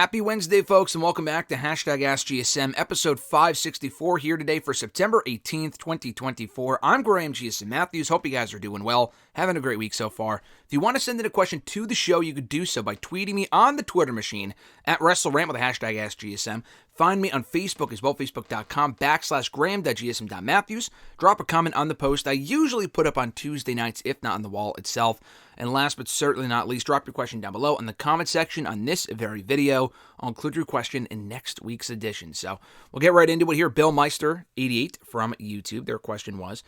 Happy Wednesday, folks, and welcome back to #AskGSM, episode 564 here today for September 18th, 2024. I'm Graham GSM Matthews. Hope you guys are doing well. Having a great week so far. If you want to send in a question to the show, you could do so by tweeting me on the Twitter machine at WrestleRant with the #AskGSM. Find me on Facebook as well, facebook.com/Graham.GSM.Matthews. Drop a comment on the post I usually put up on Tuesday nights, if not on the wall itself. And last but certainly not least, drop your question down below in the comment section on this very video. I'll include your question in next week's edition. So we'll get right into it here. Bill Meister, 88 from YouTube, their question was,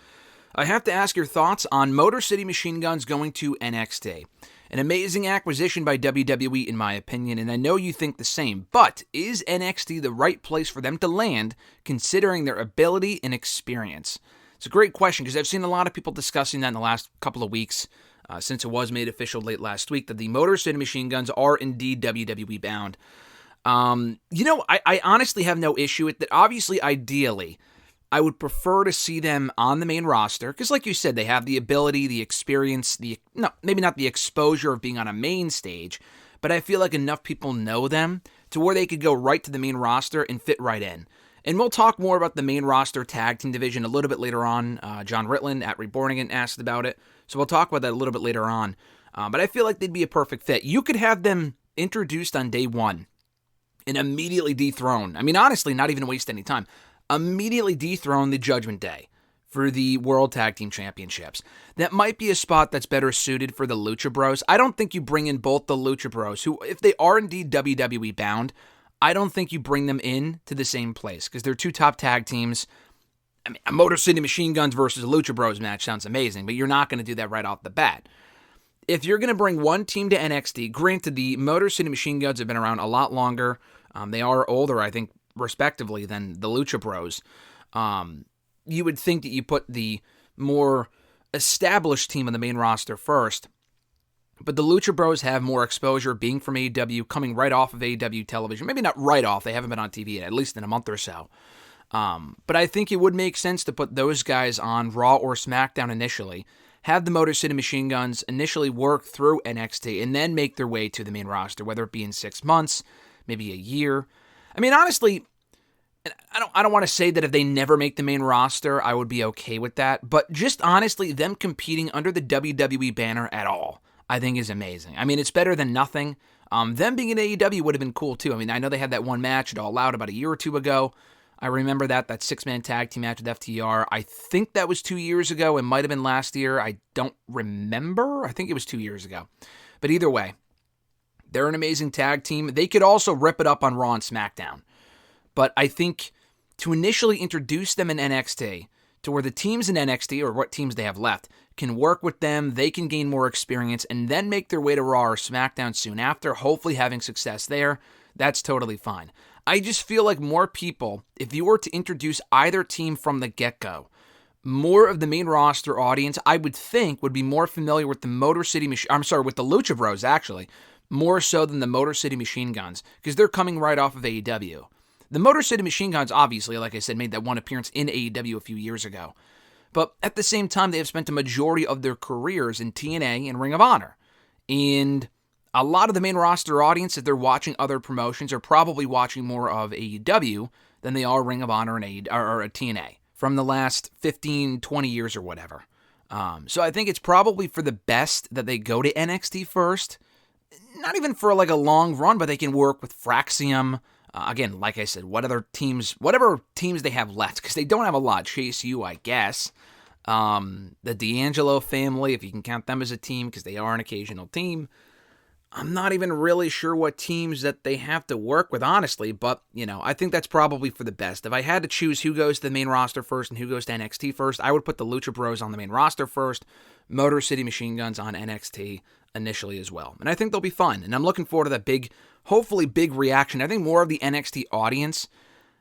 I have to ask your thoughts on Motor City Machine Guns going to NXT. An amazing acquisition by WWE in my opinion, and I know you think the same, but is NXT the right place for them to land considering their ability and experience? It's a great question because I've seen a lot of people discussing that in the last couple of weeks since it was made official late last week that the Motor City Machine Guns are indeed WWE bound. I honestly have no issue with that. Obviously, ideally, I would prefer to see them on the main roster because, like you said, they have the ability, the experience, maybe not the exposure of being on a main stage, but I feel like enough people know them to where they could go right to the main roster and fit right in. And we'll talk more about the main roster tag team division a little bit later on. John Ritland at Reborn Again asked about it, so we'll talk about that a little bit later on. But I feel like they'd be a perfect fit. You could have them introduced on day one and immediately dethrone. I mean, honestly, not even waste any time. Immediately dethrone the Judgment Day for the World Tag Team Championships. That might be a spot that's better suited for the Lucha Bros. I don't think you bring in both the Lucha Bros, who, if they are indeed WWE bound, I don't think you bring them in to the same place because they're two top tag teams. I mean, a Motor City Machine Guns versus a Lucha Bros match sounds amazing, but you're not going to do that right off the bat. If you're going to bring one team to NXT, granted, the Motor City Machine Guns have been around a lot longer. They are older, I think, respectively, than the Lucha Bros. You would think that you put the more established team on the main roster first. But the Lucha Bros have more exposure, being from AEW, coming right off of AEW television. Maybe not right off, they haven't been on TV yet, at least in a month or so. But I think it would make sense to put those guys on Raw or SmackDown initially, have the Motor City Machine Guns initially work through NXT, and then make their way to the main roster, whether it be in 6 months, maybe a year. I mean, honestly, I don't want to say that if they never make the main roster, I would be okay with that. But just honestly, them competing under the WWE banner at all, I think is amazing. I mean, it's better than nothing. Them being in AEW would have been cool too. I mean, I know they had that one match at All Out about a year or two ago. I remember that 6-man tag team match with FTR. I think that was 2 years ago. It might have been last year. I don't remember. I think it was 2 years ago. But either way, they're an amazing tag team. They could also rip it up on Raw and SmackDown. But I think to initially introduce them in NXT, to where the teams in NXT, or what teams they have left, can work with them, they can gain more experience, and then make their way to Raw or SmackDown soon after, hopefully having success there, that's totally fine. I just feel like more people, if you were to introduce either team from the get-go, more of the main roster audience, I would think, would be more familiar with the with the Lucha Bros, actually, more so than the Motor City Machine Guns, because they're coming right off of AEW. The Motor City Machine Guns, obviously, like I said, made that one appearance in AEW a few years ago. But at the same time, they have spent a majority of their careers in TNA and Ring of Honor. And a lot of the main roster audience, if they're watching other promotions, are probably watching more of AEW than they are Ring of Honor and TNA from the last 15, 20 years or whatever. So I think it's probably for the best that they go to NXT first. Not even for like a long run, but they can work with Fraxium. Again, like I said, whatever teams they have left, because they don't have a lot. Chase U, I guess. The D'Angelo family, if you can count them as a team, because they are an occasional team. I'm not even really sure what teams that they have to work with, honestly, but, I think that's probably for the best. If I had to choose who goes to the main roster first and who goes to NXT first, I would put the Lucha Bros on the main roster first, Motor City Machine Guns on NXT initially as well. And I think they'll be fun, and I'm looking forward to that hopefully big reaction. I think more of the NXT audience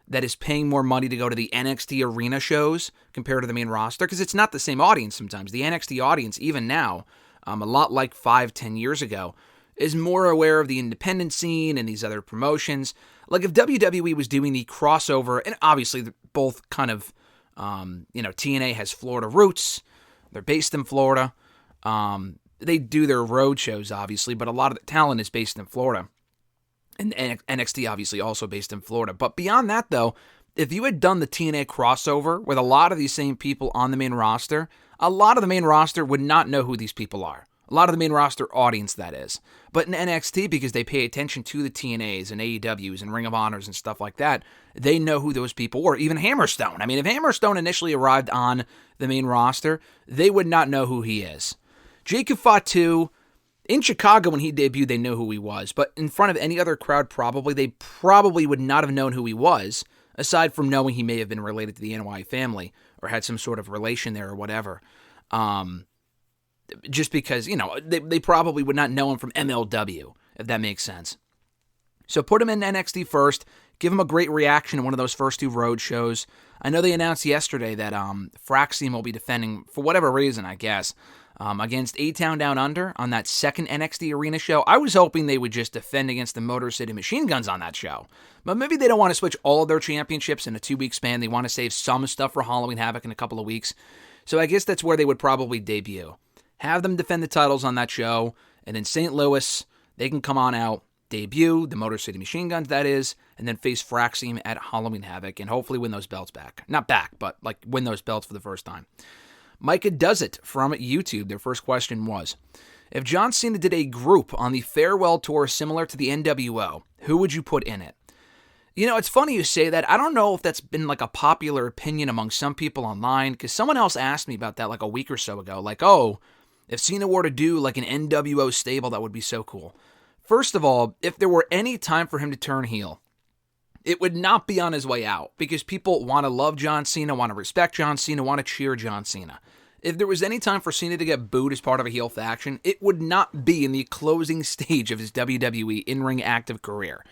that is paying more money to go to the NXT arena shows compared to the main roster, because it's not the same audience sometimes. The NXT audience, even now, a lot like 5-10 years ago, is more aware of the independent scene and these other promotions. Like if WWE was doing the crossover, and obviously both kind of, TNA has Florida roots. They're based in Florida. They do their road shows, obviously, but a lot of the talent is based in Florida. And NXT obviously also based in Florida. But beyond that, though, if you had done the TNA crossover with a lot of these same people on the main roster, a lot of the main roster would not know who these people are. A lot of the main roster audience, that is. But in NXT, because they pay attention to the TNAs and AEWs and Ring of Honors and stuff like that, they know who those people were. Even Hammerstone. I mean, if Hammerstone initially arrived on the main roster, they would not know who he is. Jacob Fatu, in Chicago when he debuted, they know who he was. But in front of any other crowd, they probably would not have known who he was, aside from knowing he may have been related to the NY family or had some sort of relation there or whatever. Just because, they probably would not know him from MLW, if that makes sense. So put him in NXT first, give him a great reaction in one of those first 2 road shows. I know they announced yesterday that Fraxine will be defending, for whatever reason, I guess, against A-Town Down Under on that second NXT Arena show. I was hoping they would just defend against the Motor City Machine Guns on that show. But maybe they don't want to switch all of their championships in a 2-week span. They want to save some stuff for Halloween Havoc in a couple of weeks. So I guess that's where they would probably debut. Have them defend the titles on that show, and in St. Louis, they can come on out, debut, the Motor City Machine Guns, that is, and then face Fraxine at Halloween Havoc, and hopefully win those belts back. Not back, but win those belts for the first time. Micah Does It from YouTube, their first question was, if John Cena did a group on the farewell tour similar to the NWO, who would you put in it? It's funny you say that. I don't know if that's been a popular opinion among some people online, because someone else asked me about that a week or so ago, if Cena were to do an NWO stable, that would be so cool. First of all, if there were any time for him to turn heel, it would not be on his way out, because people want to love John Cena, want to respect John Cena, want to cheer John Cena. If there was any time for Cena to get booed as part of a heel faction, it would not be in the closing stage of his WWE in-ring active career.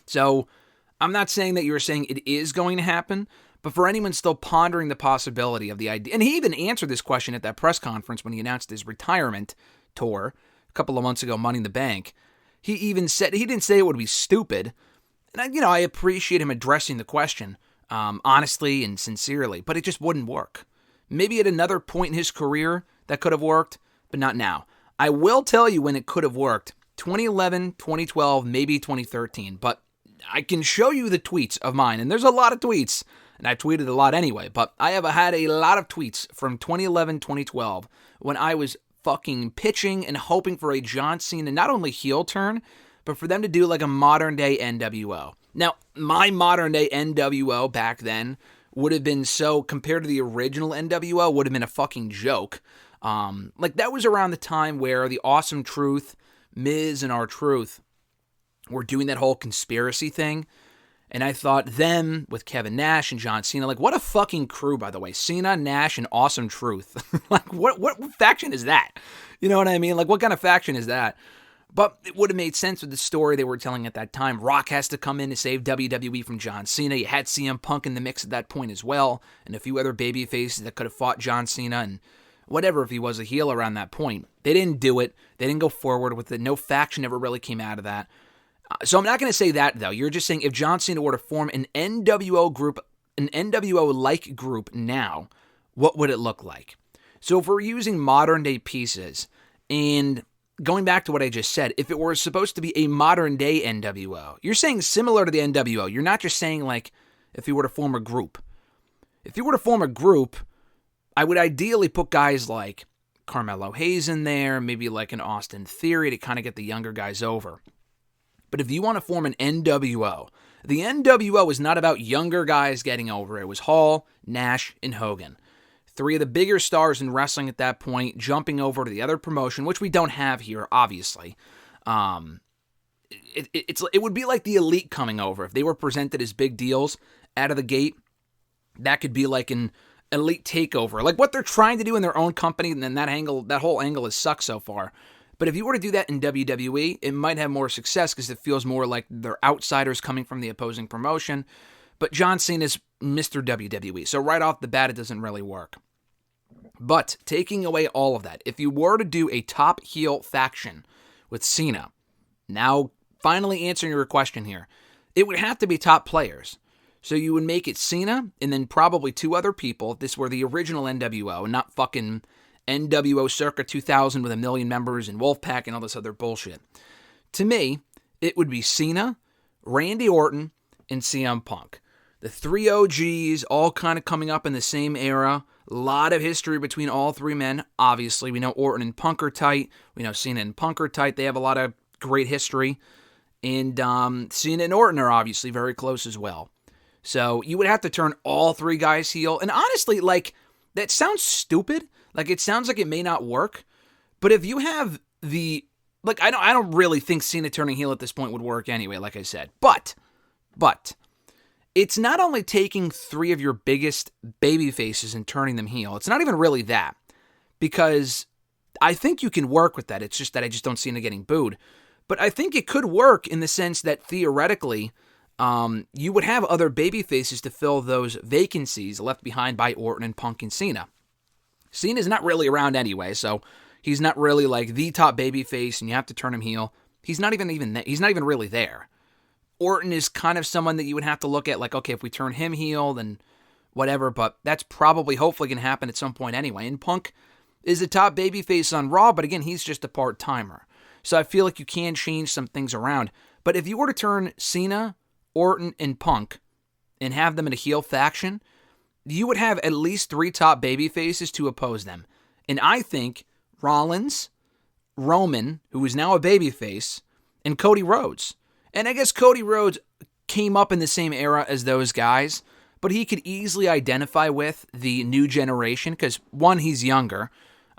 So, I'm not saying that you're saying it is going to happen, but for anyone still pondering the possibility of the idea, and he even answered this question at that press conference when he announced his retirement tour a couple of months ago, Money in the Bank. He even said, he didn't say it would be stupid, and I appreciate him addressing the question honestly and sincerely, but it just wouldn't work. Maybe at another point in his career that could have worked, but not now. I will tell you when it could have worked. 2011, 2012, maybe 2013, but I can show you the tweets of mine, and there's a lot of tweets, and I tweeted a lot anyway, but I have had a lot of tweets from 2011, 2012, when I was fucking pitching and hoping for a John Cena, not only heel turn, but for them to do a modern-day NWO. Now, my modern-day NWO back then would have been compared to the original NWO, would have been a fucking joke. That was around the time where the Awesome Truth, Miz and R-Truth were doing that whole conspiracy thing. And I thought them with Kevin Nash and John Cena, what a fucking crew, by the way. Cena, Nash, and Awesome Truth. What faction is that? You know what I mean? What kind of faction is that? But it would have made sense with the story they were telling at that time. Rock has to come in to save WWE from John Cena. You had CM Punk in the mix at that point as well, and a few other baby faces that could have fought John Cena and whatever if he was a heel around that point. They didn't do it. They didn't go forward with it. No faction ever really came out of that. So I'm not going to say that, though. You're just saying if John Cena were to form an NWO group, an NWO-like group now, what would it look like? So if we're using modern-day pieces, and going back to what I just said, if it were supposed to be a modern-day NWO, you're saying similar to the NWO. You're not just saying, if you were to form a group. If you were to form a group, I would ideally put guys like Carmelo Hayes in there, maybe an Austin Theory to kind of get the younger guys over. But if you want to form an NWO, the NWO is not about younger guys getting over. It was Hall, Nash, and Hogan. 3 of the bigger stars in wrestling at that point, jumping over to the other promotion, which we don't have here, obviously. It would be like the Elite coming over. If they were presented as big deals out of the gate, that could be like an Elite takeover. What they're trying to do in their own company, and then that whole angle has sucked so far. But if you were to do that in WWE, it might have more success because it feels more like they're outsiders coming from the opposing promotion. But John Cena's Mr. WWE, so right off the bat, it doesn't really work. But taking away all of that, if you were to do a top heel faction with Cena, now finally answering your question here, it would have to be top players. So you would make it Cena and then probably 2 other people if this were the original NWO and not fucking NWO circa 2000 with 1 million members and Wolfpack and all this other bullshit. To me, it would be Cena, Randy Orton and CM Punk. The three OGs all kind of coming up in the same era. A lot of history between all three men. Obviously, we know Orton and Punk are tight. We know Cena and Punk are tight. They have a lot of great history. And Cena and Orton are obviously very close as well. So you would have to turn all three guys heel. And honestly, like, that sounds stupid. Like, it sounds like it may not work. But if you have the... Like, I don't really think Cena turning heel at this point would work anyway, like I said. But, it's not only taking three of your biggest baby faces and turning them heel. It's not even really that. Because I think you can work with that. It's just that I just don't see Cena getting booed. But I think it could work in the sense that theoretically, you would have other baby faces to fill those vacancies left behind by Orton and Punk and Cena. Cena's not really around anyway, so he's not really like the top baby face, and you have to turn him heel. He's not even really there. Orton is kind of someone that you would have to look at, like, okay, if we turn him heel, then whatever. But that's probably, hopefully, going to happen at some point anyway. And Punk is the top baby face on Raw, but again, he's just a part timer. So I feel like you can change some things around. But if you were to turn Cena, Orton, and Punk and have them in a heel faction, you would have at least three top baby faces to oppose them. And I think Rollins, Roman, who is now a babyface, and Cody Rhodes. And I guess Cody Rhodes came up in the same era as those guys, but he could easily identify with the new generation because, one, he's younger.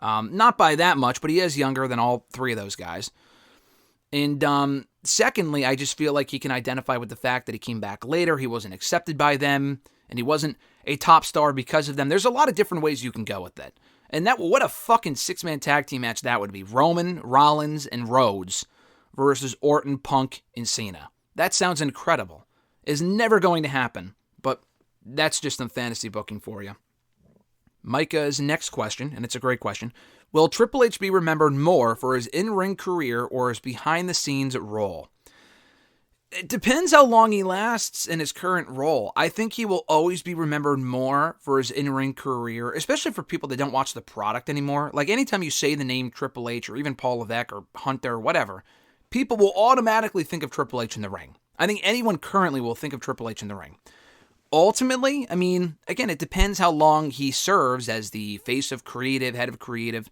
Not by that much, but he is younger than all three of those guys. And secondly, I just feel like he can identify with the fact that he came back later, he wasn't accepted by them, and he wasn't a top star because of them. There's a lot of different ways you can go with it. And what a fucking six-man tag team match that would be. Roman, Rollins, and Rhodes versus Orton, Punk, and Cena. That sounds incredible. It's never going to happen, but that's just some fantasy booking for you. Micah's next question, and it's a great question. Will Triple H be remembered more for his in-ring career or his behind-the-scenes role? It depends how long he lasts in his current role. I think he will always be remembered more for his in-ring career, especially for people that don't watch the product anymore. Like, anytime you say the name Triple H or even Paul Levesque or Hunter or whatever, people will automatically think of Triple H in the ring. I think anyone currently will think of Triple H in the ring. Ultimately, I mean, again, it depends how long he serves as the face of creative, head of creative.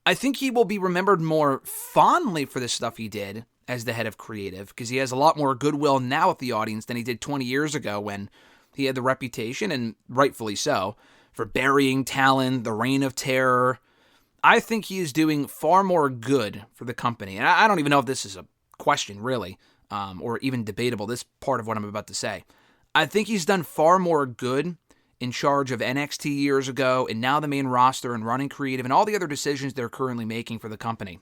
I think he will be remembered more fondly for the stuff he did as the head of creative, because he has a lot more goodwill now with the audience than he did 20 years ago when he had the reputation, and rightfully so, for burying talent, the reign of terror. I think he is doing far more good for the company. And I don't even know if this is a question, really, or even debatable, this part of what I'm about to say. I think he's done far more good in charge of NXT years ago, and now the main roster and running creative and all the other decisions they're currently making for the company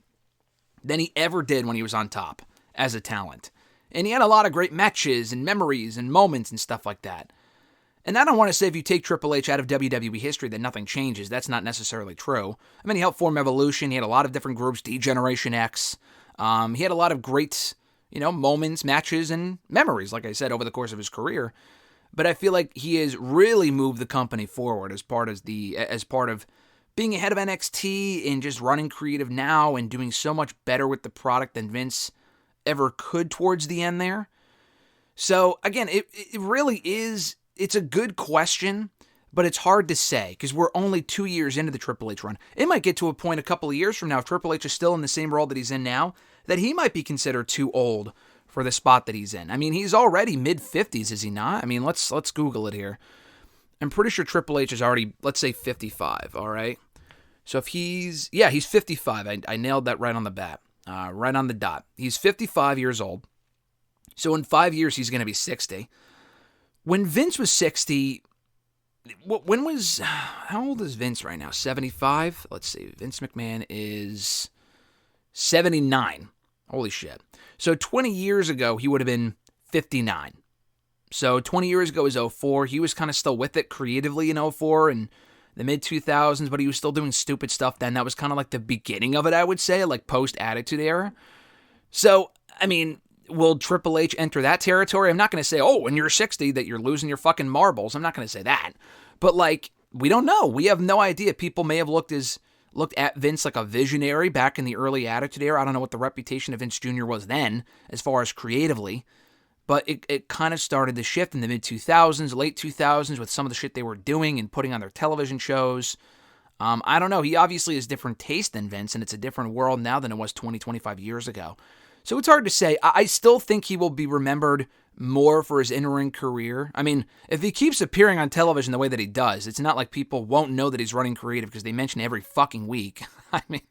than he ever did when he was on top as a talent. And he had a lot of great matches and memories and moments and stuff like that. And I don't want to say if you take Triple H out of WWE history that nothing changes. That's not necessarily true. I mean, he helped form Evolution. He had a lot of different groups, D-Generation X. He had a lot of great, moments, matches, and memories, like I said, over the course of his career. But I feel like he has really moved the company forward as part of being ahead of NXT and just running creative now and doing so much better with the product than Vince ever could towards the end there. So, again, it really is, it's a good question, but it's hard to say because we're only 2 years into the Triple H run. It might get to a point a couple of years from now, if Triple H is still in the same role that he's in now, that he might be considered too old for the spot that he's in. I mean, he's already mid-50s, is he not? I mean, let's Google it here. I'm pretty sure Triple H is already, let's say, 55, all right? So if he's 55. I nailed that right on the bat, right on the dot. He's 55 years old. So in 5 years, he's going to be 60. When Vince was 60, how old is Vince right now? 75? Let's see. Vince McMahon is 79. Holy shit. So 20 years ago, he would have been 59. So 20 years ago is 04. He was kind of still with it creatively in 04 and the mid-2000s, but he was still doing stupid stuff then. That was kind of like the beginning of it, I would say, like post-Attitude Era. So, I mean, will Triple H enter that territory? I'm not going to say, when you're 60 that you're losing your fucking marbles. I'm not going to say that. But, we don't know. We have no idea. People may have looked at Vince like a visionary back in the early Attitude Era. I don't know what the reputation of Vince Jr. was then as far as creatively. but it kind of started to shift in the mid-2000s, late 2000s with some of the shit they were doing and putting on their television shows. I don't know. He obviously has different taste than Vince, and it's a different world now than it was 20, 25 years ago. So it's hard to say. I still think he will be remembered more for his in-ring career. I mean, if he keeps appearing on television the way that he does, it's not like people won't know that he's running creative because they mention it every fucking week. I mean,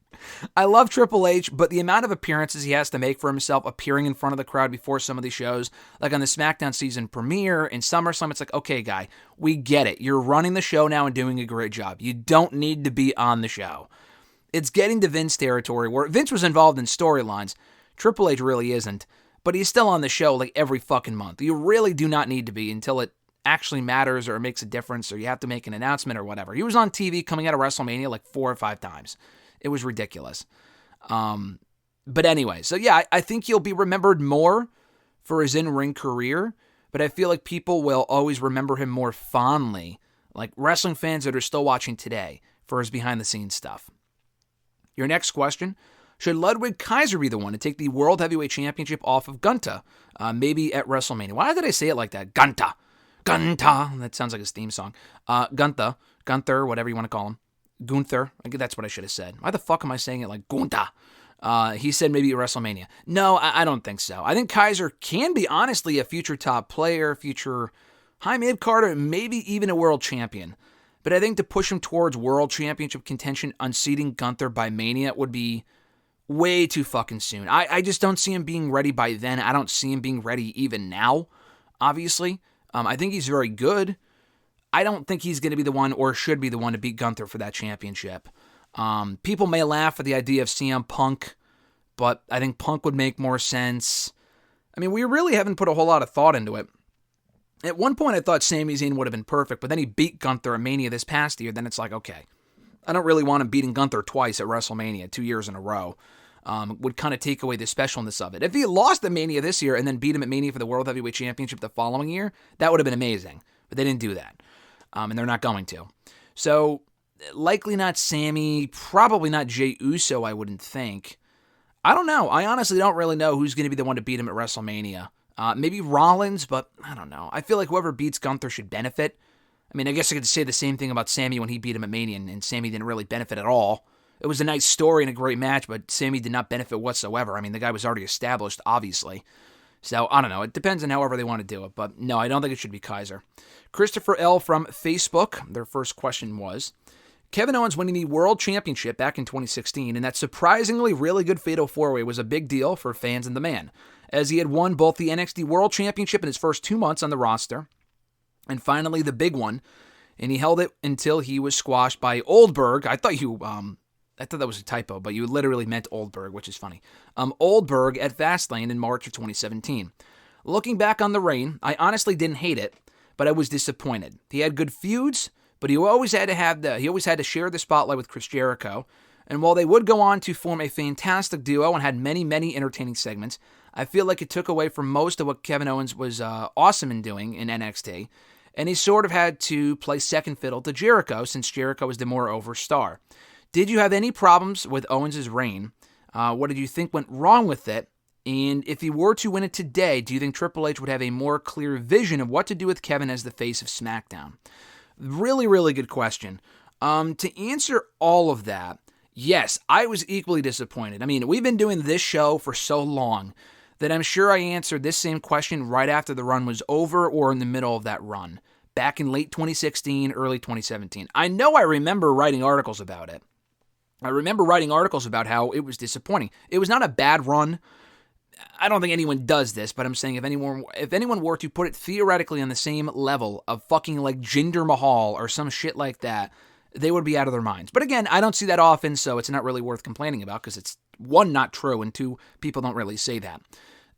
I love Triple H, but the amount of appearances he has to make for himself, appearing in front of the crowd before some of these shows, like on the SmackDown season premiere in SummerSlam, it's like, okay, guy, we get it. You're running the show now and doing a great job. You don't need to be on the show. It's getting to Vince territory where Vince was involved in storylines. Triple H really isn't, but he's still on the show like every fucking month. You really do not need to be until it actually matters or makes a difference or you have to make an announcement or whatever. He was on TV coming out of WrestleMania like 4 or 5 times. It was ridiculous. But anyway, so yeah, I think he'll be remembered more for his in-ring career, but I feel like people will always remember him more fondly, like wrestling fans that are still watching today, for his behind-the-scenes stuff. Your next question: should Ludwig Kaiser be the one to take the World Heavyweight Championship off of Gunther, maybe at WrestleMania? Why did I say it like that? Gunther. That sounds like his theme song. Gunther, whatever you want to call him. Gunther. That's what I should have said. Why the fuck am I saying it like Gunther? He said maybe at WrestleMania. No, I don't think so. I think Kaiser can be, honestly, a future top player, future high mid-carder, maybe even a world champion. But I think to push him towards world championship contention, unseating Gunther by Mania would be way too fucking soon. I just don't see him being ready by then. I don't see him being ready even now, obviously. I think he's very good. I don't think he's going to be the one or should be the one to beat Gunther for that championship. People may laugh at the idea of CM Punk, but I think Punk would make more sense. I mean, we really haven't put a whole lot of thought into it. At one point, I thought Sami Zayn would have been perfect, but then he beat Gunther at Mania this past year. Then it's like, okay, I don't really want him beating Gunther twice at WrestleMania, 2 years in a row. Would kind of take away the specialness of it. If he lost at Mania this year and then beat him at Mania for the World Heavyweight Championship the following year, that would have been amazing. But they didn't do that. And they're not going to. So, likely not Sami, probably not Jey Uso, I wouldn't think. I don't know. I honestly don't really know who's going to be the one to beat him at WrestleMania. Maybe Rollins, but I don't know. I feel like whoever beats Gunther should benefit. I mean, I guess I could say the same thing about Sami when he beat him at Mania, and Sami didn't really benefit at all. It was a nice story and a great match, but Sami did not benefit whatsoever. I mean, the guy was already established, obviously. So, I don't know. It depends on however they want to do it. But no, I don't think it should be Kaiser. Christopher L. from Facebook, their first question was, Kevin Owens winning the World Championship back in 2016, and that surprisingly really good Fatal 4-Way was a big deal for fans and the man, as he had won both the NXT World Championship in his first 2 months on the roster, and finally the big one, and he held it until he was squashed by Oldberg. I thought that was a typo, but you literally meant Oldberg, which is funny. Oldberg at Fastlane in March of 2017. Looking back on the reign, I honestly didn't hate it, but I was disappointed. He had good feuds, but he always had to share the spotlight with Chris Jericho. And while they would go on to form a fantastic duo and had many, many entertaining segments, I feel like it took away from most of what Kevin Owens was awesome in doing in NXT. And he sort of had to play second fiddle to Jericho since Jericho was the more over star. Did you have any problems with Owens' reign? What did you think went wrong with it? And if he were to win it today, do you think Triple H would have a more clear vision of what to do with Kevin as the face of SmackDown? Really, really good question. To answer all of that, yes, I was equally disappointed. I mean, we've been doing this show for so long that I'm sure I answered this same question right after the run was over or in the middle of that run, back in late 2016, early 2017. I know I remember writing articles about it. I remember writing articles about how it was disappointing. It was not a bad run. I don't think anyone does this, but I'm saying if anyone were to put it theoretically on the same level of fucking like Jinder Mahal or some shit like that, they would be out of their minds. But again, I don't see that often, so it's not really worth complaining about because it's, one, not true, and two, people don't really say that.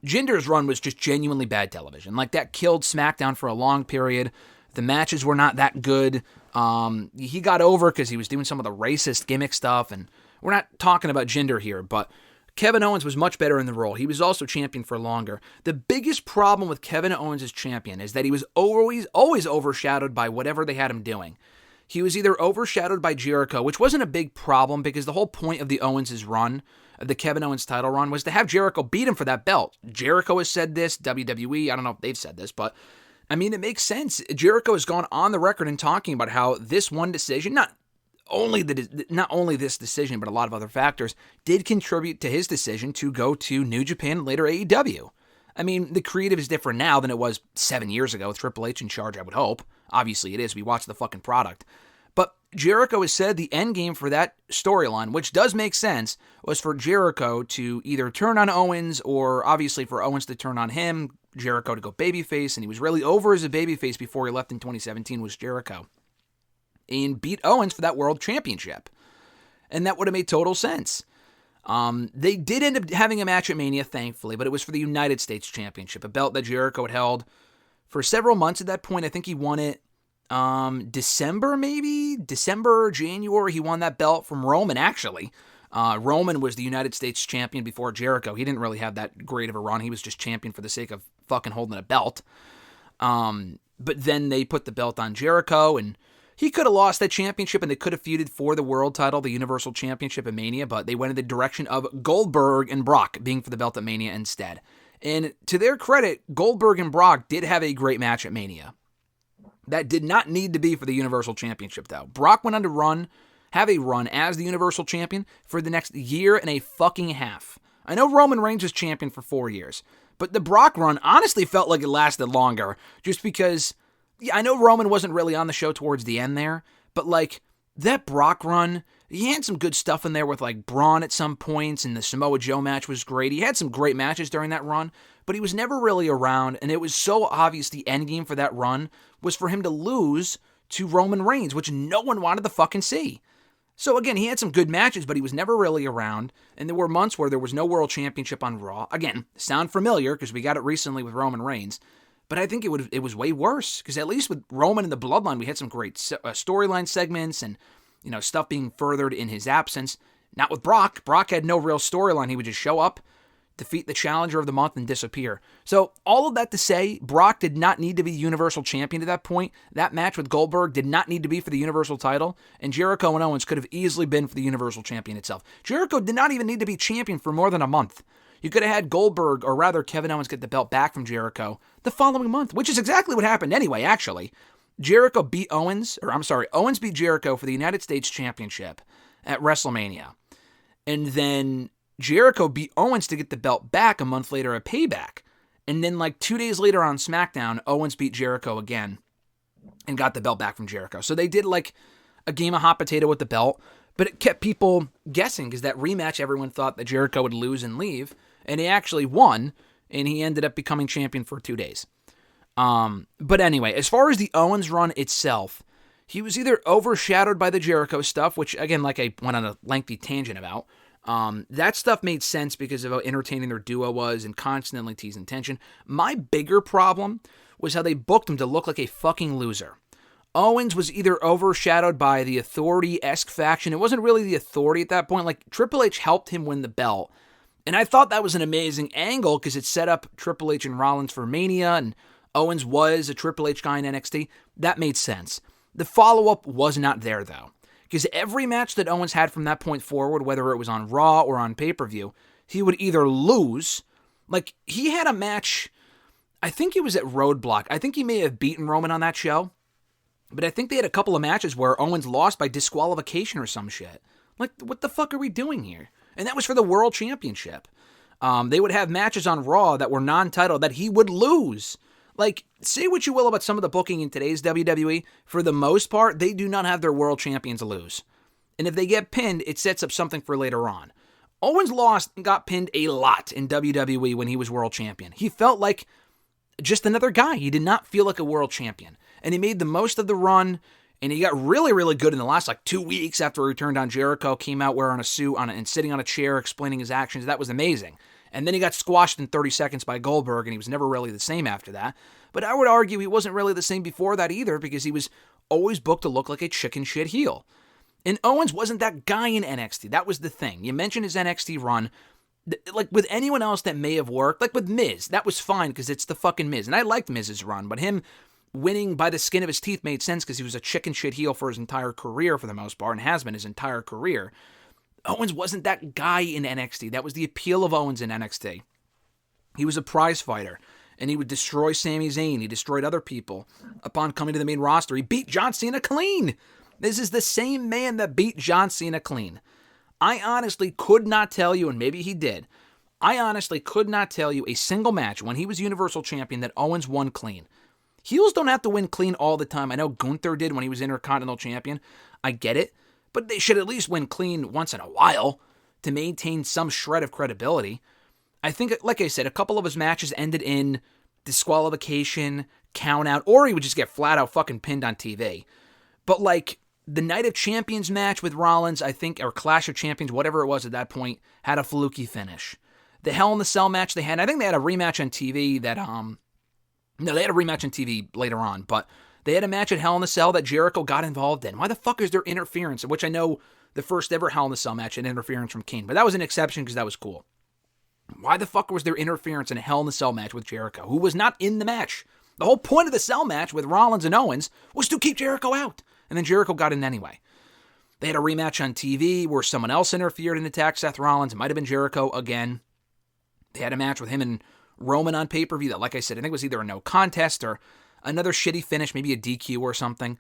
Jinder's run was just genuinely bad television. Like, that killed SmackDown for a long period. The matches were not that good. He got over because he was doing some of the racist gimmick stuff, and we're not talking about Jinder here, but Kevin Owens was much better in the role. He was also champion for longer. The biggest problem with Kevin Owens as champion is that he was always overshadowed by whatever they had him doing. He was either overshadowed by Jericho, which wasn't a big problem because the whole point of the Owens' run, of the Kevin Owens title run was to have Jericho beat him for that belt. Jericho has said this, WWE, I don't know if they've said this, but I mean, it makes sense. Jericho has gone on the record and talking about how this one decision, not only this decision, but a lot of other factors, did contribute to his decision to go to New Japan and later AEW. I mean, the creative is different now than it was 7 years ago with Triple H in charge, I would hope. Obviously it is. We watch the fucking product. But Jericho has said the end game for that storyline, which does make sense, was for Jericho to either turn on Owens or obviously for Owens to turn on him, Jericho to go babyface, and he was really over as a babyface before he left in 2017 was Jericho. And beat Owens for that world championship. And that would have made total sense. They did end up having a match at Mania, thankfully, but it was for the United States Championship, a belt that Jericho had held for several months at that point. I think he won it December, January. He won that belt from Roman, actually. Roman was the United States champion before Jericho. He didn't really have that great of a run. He was just champion for the sake of fucking holding a belt. But then they put the belt on Jericho, and he could have lost that championship, and they could have feuded for the world title, the Universal Championship at Mania, but they went in the direction of Goldberg and Brock being for the belt at Mania instead. And to their credit, Goldberg and Brock did have a great match at Mania. That did not need to be for the Universal Championship, though. Brock went on to have a run as the Universal Champion for the next year and a fucking half. I know Roman Reigns was champion for 4 years, but the Brock run honestly felt like it lasted longer, just because... Yeah, I know Roman wasn't really on the show towards the end there, but like that Brock run, he had some good stuff in there with like Braun at some points, and the Samoa Joe match was great. He had some great matches during that run, but he was never really around, and it was so obvious the end game for that run was for him to lose to Roman Reigns, which no one wanted to fucking see. So again, he had some good matches, but he was never really around, and there were months where there was no world championship on Raw. Again, sound familiar because we got it recently with Roman Reigns. But I think it was way worse, because at least with Roman and the Bloodline, we had some great storyline segments and, you know, stuff being furthered in his absence. Not with Brock. Brock had no real storyline. He would just show up, defeat the challenger of the month, and disappear. So all of that to say, Brock did not need to be Universal Champion at that point. That match with Goldberg did not need to be for the Universal title, and Jericho and Owens could have easily been for the Universal Champion itself. Jericho did not even need to be champion for more than a month. You could have had Goldberg, or rather Kevin Owens, get the belt back from Jericho the following month, which is exactly what happened anyway, actually. Owens beat Jericho for the United States Championship at WrestleMania. And then Jericho beat Owens to get the belt back a month later at Payback. And then like 2 days later on SmackDown, Owens beat Jericho again and got the belt back from Jericho. So they did like a game of hot potato with the belt, but it kept people guessing because that rematch, everyone thought that Jericho would lose and leave. And he actually won, and he ended up becoming champion for 2 days. But anyway, as far as the Owens run itself, he was either overshadowed by the Jericho stuff, which, again, like I went on a lengthy tangent about. That stuff made sense because of how entertaining their duo was and constantly teasing tension. My bigger problem was how they booked him to look like a fucking loser. Owens was either overshadowed by the Authority-esque faction. It wasn't really the Authority at that point. Like, Triple H helped him win the belt. And I thought that was an amazing angle because it set up Triple H and Rollins for Mania, and Owens was a Triple H guy in NXT. That made sense. The follow-up was not there, though, because every match that Owens had from that point forward, whether it was on Raw or on pay-per-view, he would either lose. Like, he had a match, I think it was at Roadblock. I think he may have beaten Roman on that show, but I think they had a couple of matches where Owens lost by disqualification or some shit. Like, what the fuck are we doing here? And that was for the World Championship. They would have matches on Raw that were non-title that he would lose. Like, say what you will about some of the booking in today's WWE, for the most part, they do not have their world champions lose. And if they get pinned, it sets up something for later on. Owens lost and got pinned a lot in WWE when he was world champion. He felt like just another guy. He did not feel like a world champion. And he made the most of the run, and he got really, really good in the last 2 weeks after he returned on Jericho, came out wearing a suit and sitting on a chair explaining his actions. That was amazing. And then he got squashed in 30 seconds by Goldberg, and he was never really the same after that. But I would argue he wasn't really the same before that either, because he was always booked to look like a chicken shit heel. And Owens wasn't that guy in NXT. That was the thing. You mentioned his NXT run. Like, with anyone else that may have worked, like with Miz, that was fine because it's the fucking Miz. And I liked Miz's run, but him winning by the skin of his teeth made sense because he was a chicken shit heel for his entire career for the most part, and has been his entire career. Owens wasn't that guy in NXT. That was the appeal of Owens in NXT. He was a prize fighter, and he would destroy Sami Zayn. He destroyed other people. Upon coming to the main roster, he beat John Cena clean. This is the same man that beat John Cena clean. I honestly could not tell you, and maybe he did, I honestly could not tell you a single match when he was Universal Champion that Owens won clean. Heels don't have to win clean all the time. I know Gunther did when he was Intercontinental Champion. I get it. But they should at least win clean once in a while to maintain some shred of credibility. I think, like I said, a couple of his matches ended in disqualification, count out, or he would just get flat out fucking pinned on TV. But like the Night of Champions match with Rollins, I think, or Clash of Champions, whatever it was at that point, had a fluky finish. The Hell in the Cell match they had, I think they had a rematch on TV that, no, they had a rematch on TV later on, but they had a match at Hell in the Cell that Jericho got involved in. Why the fuck is there interference? Which I know the first ever Hell in the Cell match had interference from Kane, but that was an exception because that was cool. Why the fuck was there interference in a Hell in the Cell match with Jericho, who was not in the match? The whole point of the Cell match with Rollins and Owens was to keep Jericho out, and then Jericho got in anyway. They had a rematch on TV where someone else interfered and attacked Seth Rollins. It might have been Jericho again. They had a match with him and Roman on pay-per-view that, like I said, I think was either a no contest or another shitty finish, maybe a DQ or something.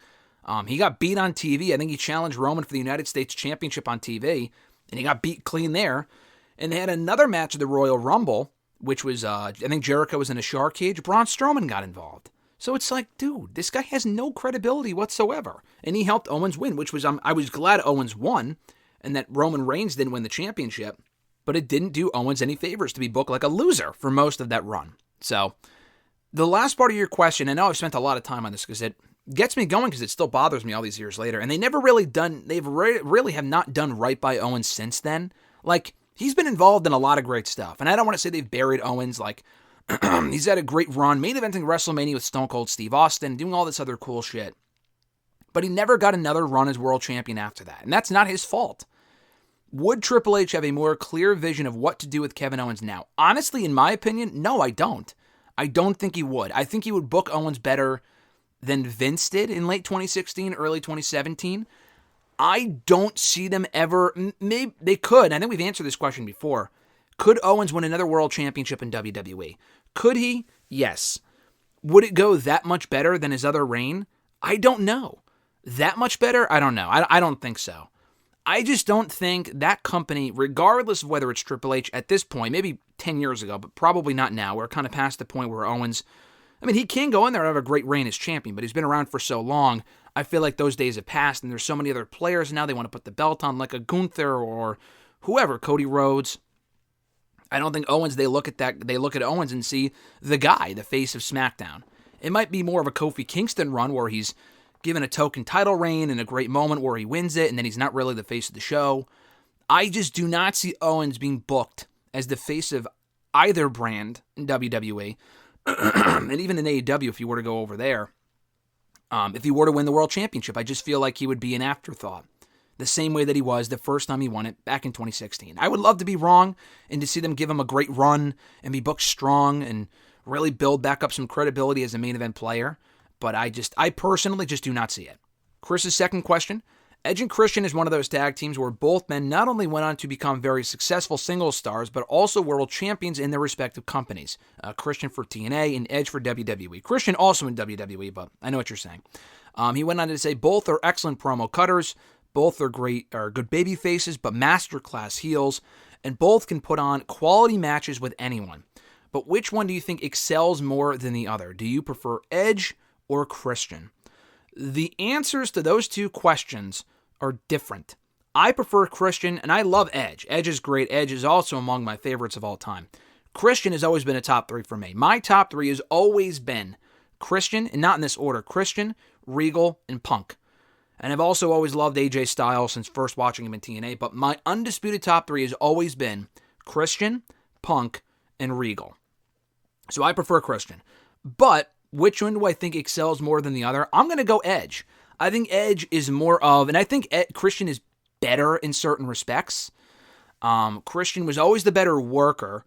He got beat on TV. I think he challenged Roman for the United States Championship on TV, and he got beat clean there. And they had another match at the Royal Rumble, which was, I think Jericho was in a shark cage. Braun Strowman got involved. So it's like, dude, this guy has no credibility whatsoever. And he helped Owens win, which was, I was glad Owens won and that Roman Reigns didn't win the championship. But it didn't do Owens any favors to be booked like a loser for most of that run. So the last part of your question, I know I've spent a lot of time on this because it gets me going because it still bothers me all these years later. And they never really really have not done right by Owens since then. Like, he's been involved in a lot of great stuff. And I don't want to say they've buried Owens. Like, he's had a great run, main eventing WrestleMania with Stone Cold Steve Austin, doing all this other cool shit. But he never got another run as world champion after that. And that's not his fault. Would Triple H have a more clear vision of what to do with Kevin Owens now? Honestly, in my opinion, no, I don't. I don't think he would. I think he would book Owens better than Vince did in late 2016, early 2017. I don't see them ever. Maybe they could. I think we've answered this question before. Could Owens win another world championship in WWE? Could he? Yes. Would it go that much better than his other reign? I don't know. That much better? I don't know. I don't think so. I just don't think that company, regardless of whether it's Triple H at this point, maybe 10 years ago, but probably not now, we're kind of past the point where Owens, I mean, he can go in there and have a great reign as champion, but he's been around for so long, I feel like those days have passed, and there's so many other players now they want to put the belt on, like a Gunther or whoever, Cody Rhodes. I don't think Owens, they look at Owens and see the guy, the face of SmackDown. It might be more of a Kofi Kingston run where he's given a token title reign in a great moment where he wins it, and then he's not really the face of the show. I just do not see Owens being booked as the face of either brand in WWE, and even in AEW if he were to go over there. If he were to win the World Championship, I just feel like he would be an afterthought, the same way that he was the first time he won it back in 2016. I would love to be wrong and to see them give him a great run and be booked strong and really build back up some credibility as a main event player. But I personally just do not see it. Chris's second question. Edge and Christian is one of those tag teams where both men not only went on to become very successful singles stars, but also world champions in their respective companies. Christian for TNA and Edge for WWE. Christian also in WWE, but I know what you're saying. He went on to say both are excellent promo cutters, both are good baby faces, but masterclass heels, and both can put on quality matches with anyone. But which one do you think excels more than the other? Do you prefer Edge or Christian? The answers to those two questions are different. I prefer Christian, and I love Edge. Edge is great. Edge is also among my favorites of all time. Christian has always been a top three for me. My top three has always been Christian, and not in this order, Christian, Regal, and Punk. And I've also always loved AJ Styles since first watching him in TNA, but my undisputed top three has always been Christian, Punk, and Regal. So I prefer Christian. But which one do I think excels more than the other? I'm going to go Edge. I think Edge is more of, and I think Christian is better in certain respects. Christian was always the better worker.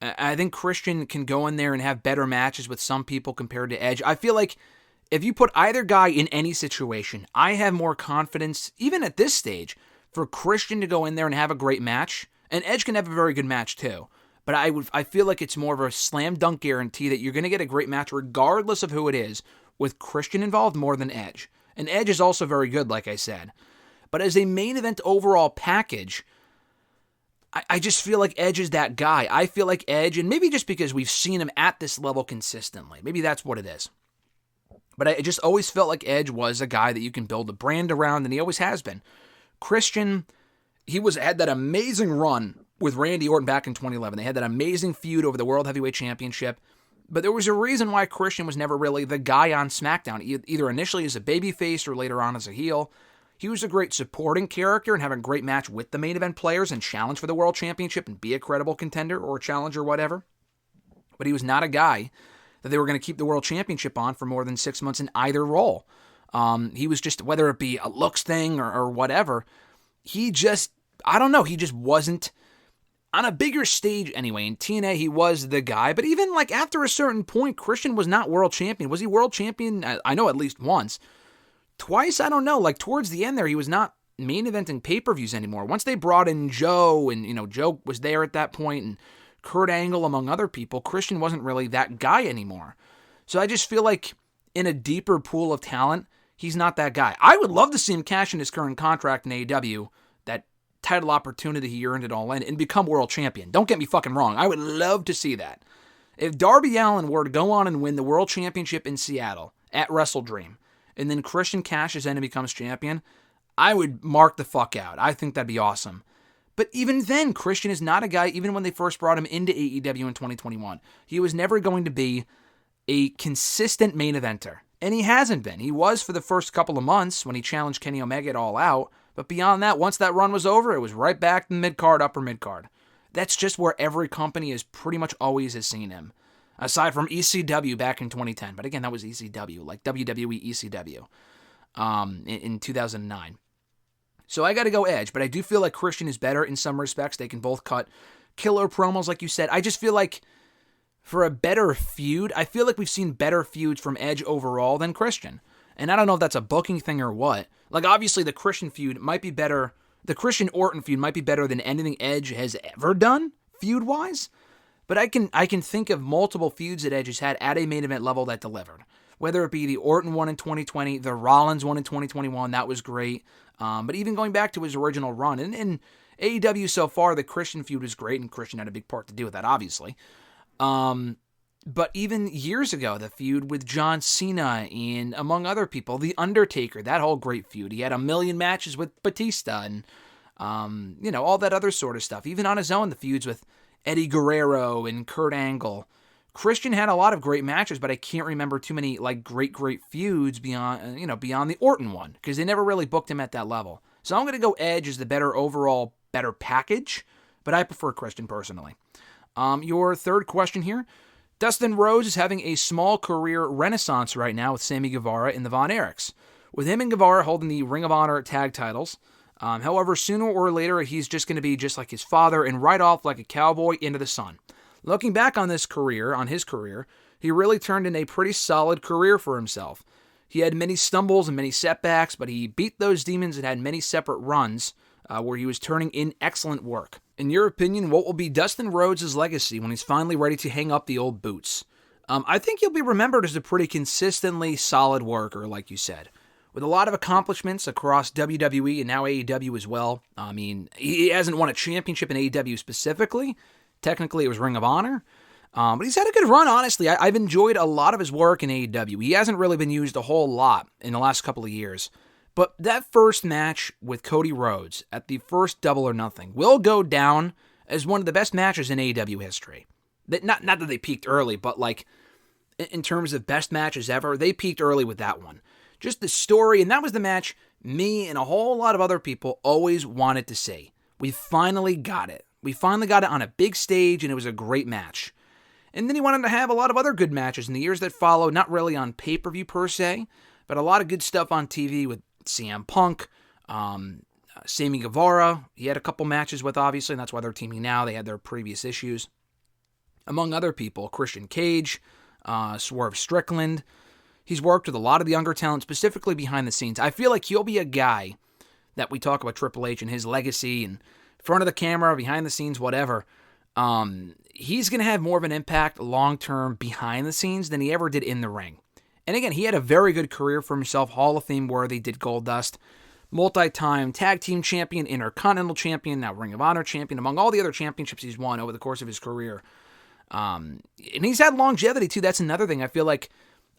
I think Christian can go in there and have better matches with some people compared to Edge. I feel like if you put either guy in any situation, I have more confidence, even at this stage, for Christian to go in there and have a great match, and Edge can have a very good match too, but I feel like it's more of a slam dunk guarantee that you're going to get a great match regardless of who it is, with Christian involved more than Edge. And Edge is also very good, like I said. But as a main event overall package, I just feel like Edge is that guy. I feel like Edge, and maybe just because we've seen him at this level consistently, maybe that's what it is. But I just always felt like Edge was a guy that you can build a brand around, and he always has been. Christian, had that amazing run with Randy Orton back in 2011. They had that amazing feud over the World Heavyweight Championship. But there was a reason why Christian was never really the guy on SmackDown, either initially as a babyface or later on as a heel. He was a great supporting character and have a great match with the main event players and challenge for the World Championship and be a credible contender or a challenger, whatever. But he was not a guy that they were going to keep the World Championship on for more than 6 months in either role. He was just, whether it be a looks thing or whatever, he just wasn't on a bigger stage anyway. In TNA, he was the guy, but even like after a certain point, Christian was not world champion. Was he world champion? I know at least once. Twice, I don't know. Like towards the end there, he was not main eventing pay-per-views anymore. Once they brought in Joe, and Joe was there at that point, and Kurt Angle, among other people, Christian wasn't really that guy anymore. So I just feel like in a deeper pool of talent, he's not that guy. I would love to see him cash in his current contract in AEW, that title opportunity he earned it all in, and become world champion. Don't get me fucking wrong. I would love to see that. If Darby Allin were to go on and win the world championship in Seattle at WrestleDream, and then Christian cashes in and becomes champion, I would mark the fuck out. I think that'd be awesome. But even then, Christian is not a guy, even when they first brought him into AEW in 2021. He was never going to be a consistent main eventer. And he hasn't been. He was for the first couple of months when he challenged Kenny Omega at All Out. But beyond that, once that run was over, it was right back to the mid-card, upper mid-card. That's just where every company is pretty much always has seen him. Aside from ECW back in 2010. But again, that was ECW, like WWE ECW in 2009. So I got to go Edge, but I do feel like Christian is better in some respects. They can both cut killer promos, like you said. I just feel like for a better feud, I feel like we've seen better feuds from Edge overall than Christian. And I don't know if that's a booking thing or what. Like, obviously, the Christian feud might be better. The Christian Orton feud might be better than anything Edge has ever done, feud-wise. But I can think of multiple feuds that Edge has had at a main event level that delivered. Whether it be the Orton one in 2020, the Rollins one in 2021, that was great. But even going back to his original run, and in AEW so far, the Christian feud was great, and Christian had a big part to do with that, obviously. But even years ago, the feud with John Cena and, among other people, The Undertaker, that whole great feud. He had a million matches with Batista and, all that other sort of stuff. Even on his own, the feuds with Eddie Guerrero and Kurt Angle. Christian had a lot of great matches, but I can't remember too many great feuds beyond the Orton one, because they never really booked him at that level. So I'm going to go Edge as the better package, but I prefer Christian personally. Your third question here. Dustin Rhodes is having a small career renaissance right now with Sammy Guevara in the Von Erichs, with him and Guevara holding the Ring of Honor tag titles. However, sooner or later, he's just going to be just like his father and ride off like a cowboy into the sun. Looking back on his career, he really turned in a pretty solid career for himself. He had many stumbles and many setbacks, but he beat those demons and had many separate runs where he was turning in excellent work. In your opinion, what will be Dustin Rhodes' legacy when he's finally ready to hang up the old boots? I think he'll be remembered as a pretty consistently solid worker, like you said, with a lot of accomplishments across WWE and now AEW as well. I mean, he hasn't won a championship in AEW specifically. Technically, it was Ring of Honor. But he's had a good run, honestly. I've enjoyed a lot of his work in AEW. He hasn't really been used a whole lot in the last couple of years. But that first match with Cody Rhodes at the first Double or Nothing will go down as one of the best matches in AEW history. Not that they peaked early, but in terms of best matches ever, they peaked early with that one. Just the story, and that was the match me and a whole lot of other people always wanted to see. We finally got it. We finally got it on a big stage, and it was a great match. And then he wanted to have a lot of other good matches in the years that followed, not really on pay-per-view per se, but a lot of good stuff on TV with CM Punk, Sammy Guevara. He had a couple matches with, obviously, and that's why they're teaming now. They had their previous issues. Among other people, Christian Cage, Swerve Strickland. He's worked with a lot of the younger talent, specifically behind the scenes. I feel like he'll be a guy that we talk about Triple H and his legacy and front of the camera, behind the scenes, whatever, he's going to have more of an impact long-term behind the scenes than he ever did in the ring. And again, he had a very good career for himself, Hall of Fame worthy, did Goldust, multi-time tag team champion, Intercontinental champion, now Ring of Honor champion, among all the other championships he's won over the course of his career. And he's had longevity too. That's another thing. I feel like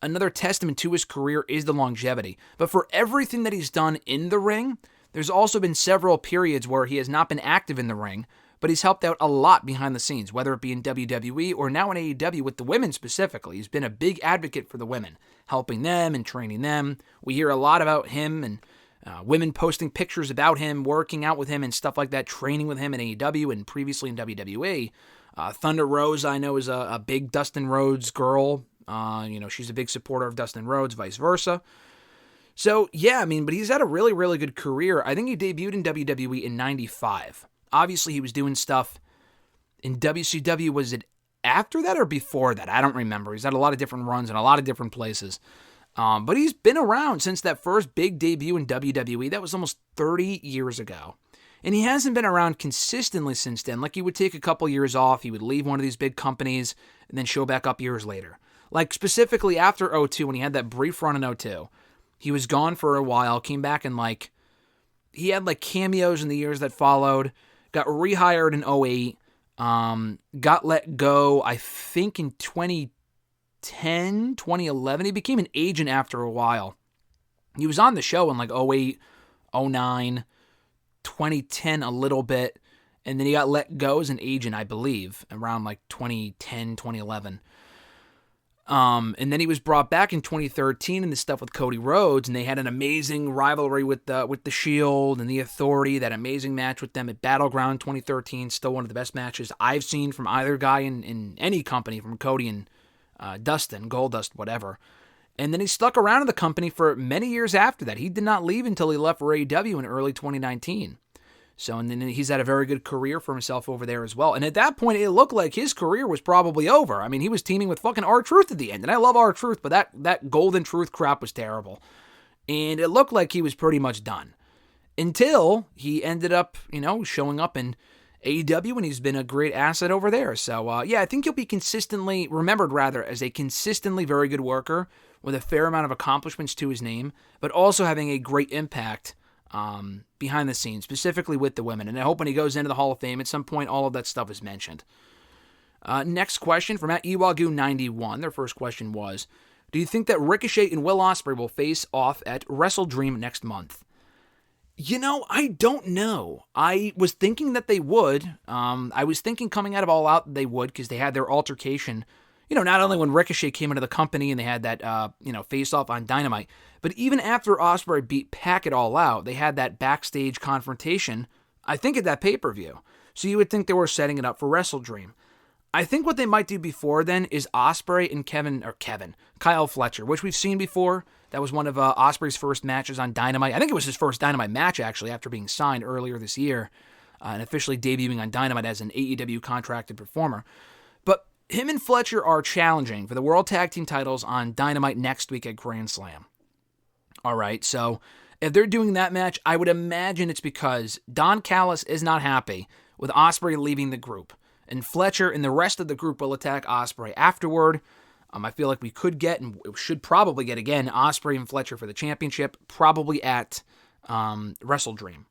another testament to his career is the longevity. But for everything that he's done in the ring, there's also been several periods where he has not been active in the ring, but he's helped out a lot behind the scenes, whether it be in WWE or now in AEW with the women specifically. He's been a big advocate for the women, helping them and training them. We hear a lot about him and women posting pictures about him, working out with him and stuff like that, training with him in AEW and previously in WWE. Thunder Rose, I know, is a big Dustin Rhodes girl. She's a big supporter of Dustin Rhodes, vice versa. So, yeah, I mean, but he's had a really, really good career. I think he debuted in WWE in 95. Obviously, he was doing stuff in WCW. Was it after that or before that? I don't remember. He's had a lot of different runs in a lot of different places. But he's been around since that first big debut in WWE. That was almost 30 years ago. And he hasn't been around consistently since then. Like, he would take a couple years off. He would leave one of these big companies and then show back up years later. Like, specifically after 02, when he had that brief run in 02, he was gone for a while, came back and, he had, cameos in the years that followed, got rehired in 08, got let go, I think, in 2010, 2011. He became an agent after a while. He was on the show in, 08, 09, 2010 a little bit, and then he got let go as an agent, I believe, around, 2010, 2011. And then he was brought back in 2013 in the stuff with Cody Rhodes, and they had an amazing rivalry with the Shield and the Authority, that amazing match with them at Battleground 2013, still one of the best matches I've seen from either guy in any company, from Cody and Dustin, Goldust, whatever. And then he stuck around in the company for many years after that. He did not leave until he left for AEW in early 2019. So, and then he's had a very good career for himself over there as well. And at that point, it looked like his career was probably over. I mean, he was teaming with fucking R-Truth at the end. And I love R-Truth, but that Golden Truth crap was terrible. And it looked like he was pretty much done. Until he ended up, showing up in AEW, and he's been a great asset over there. So, I think he'll be remembered as a consistently very good worker with a fair amount of accomplishments to his name, but also having a great impact behind the scenes, specifically with the women. And I hope when he goes into the Hall of Fame at some point, all of that stuff is mentioned. Next question from @Iwagu91. Their first question was, do you think that Ricochet and Will Ospreay will face off at WrestleDream next month? I don't know. I was thinking that they would. I was thinking coming out of All Out that they would, because they had their altercation, not only when Ricochet came into the company and they had that, face-off on Dynamite, but even after Ospreay beat Pac at All Out, they had that backstage confrontation, I think, at that pay-per-view. So you would think they were setting it up for WrestleDream. I think what they might do before then is Ospreay and Kyle Fletcher, which we've seen before. That was one of Ospreay's first matches on Dynamite. I think it was his first Dynamite match, actually, after being signed earlier this year and officially debuting on Dynamite as an AEW contracted performer. But him and Fletcher are challenging for the World Tag Team titles on Dynamite next week at Grand Slam. All right, so if they're doing that match, I would imagine it's because Don Callis is not happy with Ospreay leaving the group. And Fletcher and the rest of the group will attack Ospreay afterward. I feel like we could get, and should probably get again, Ospreay and Fletcher for the championship, probably at WrestleDream.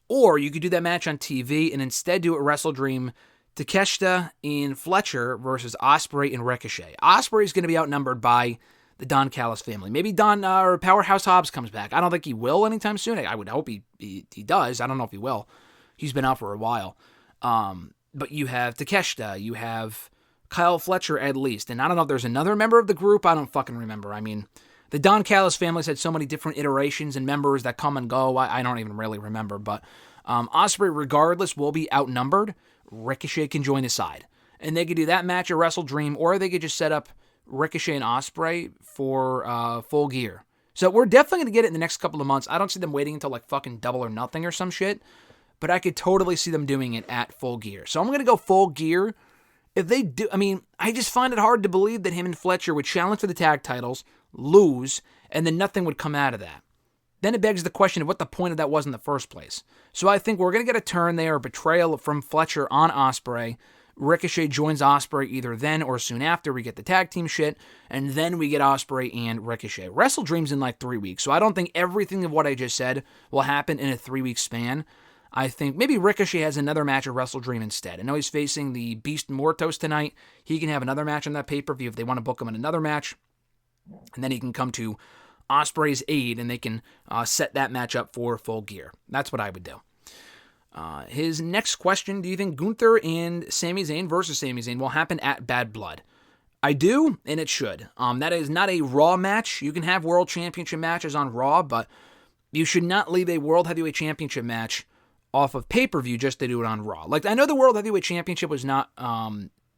Or you could do that match on TV and instead do it WrestleDream, Takeshita and Fletcher versus Ospreay and Ricochet. Ospreay is going to be outnumbered by the Don Callis family. Maybe or Powerhouse Hobbs comes back. I don't think he will anytime soon. I would hope he does. I don't know if he will. He's been out for a while. But you have Takeshita, you have Kyle Fletcher at least, and I don't know if there's another member of the group. I don't fucking remember. I mean, the Don Callis family's had so many different iterations and members that come and go. I don't even really remember. But Ospreay, regardless, will be outnumbered. Ricochet can join his side, and they could do that match at WrestleDream, or they could just set up Ricochet and Ospreay for Full Gear. So we're definitely going to get it in the next couple of months. I don't see them waiting until fucking Double or Nothing or some shit. But I could totally see them doing it at Full Gear. So I'm going to go Full Gear. If they do, I just find it hard to believe that him and Fletcher would challenge for the tag titles, lose, and then nothing would come out of that. then it begs the question of what the point of that was in the first place. So I think we're going to get a turn there, a betrayal from Fletcher on Ospreay. Ricochet joins Ospreay either then or soon after. We get the tag team shit, and then we get Ospreay and Ricochet. Wrestle Dream's in like 3 weeks, so I don't think everything of what I just said will happen in a 3-week span. I think maybe Ricochet has another match at Wrestle Dream instead. I know he's facing the Beast Mortos tonight. He can have another match on that pay-per-view if they want to book him in another match, and then he can come to Ospreay's aid, and they can set that match up for Full Gear. That's what I would do. His next question, do you think Gunther and Sami Zayn versus Sami Zayn will happen at Bad Blood? I do, and it should. That is not a Raw match. You can have World Championship matches on Raw, but you should not leave a World Heavyweight Championship match off of pay-per-view just to do it on Raw. Like, I know the World Heavyweight Championship was not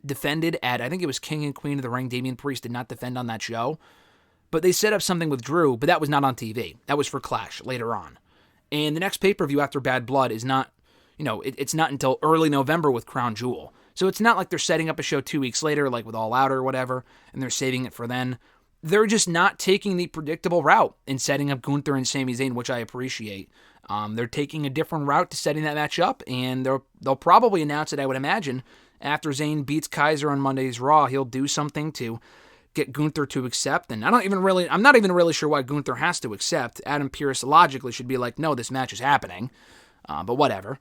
defended at, I think it was King and Queen of the Ring. Damian Priest did not defend on that show. But they set up something with Drew, but that was not on TV. That was for Clash later on. And the next pay-per-view after Bad Blood is not, it's not until early November with Crown Jewel. So it's not like they're setting up a show 2 weeks later, like with All Out or whatever, and they're saving it for then. They're just not taking the predictable route in setting up Gunther and Sami Zayn, which I appreciate. They're taking a different route to setting that match up, and they'll probably announce it, I would imagine, after Zayn beats Kaiser on Monday's Raw. He'll do something to get Gunther to accept, and I'm not even really sure why Gunther has to accept. Adam Pearce logically should be like, no, this match is happening, but whatever.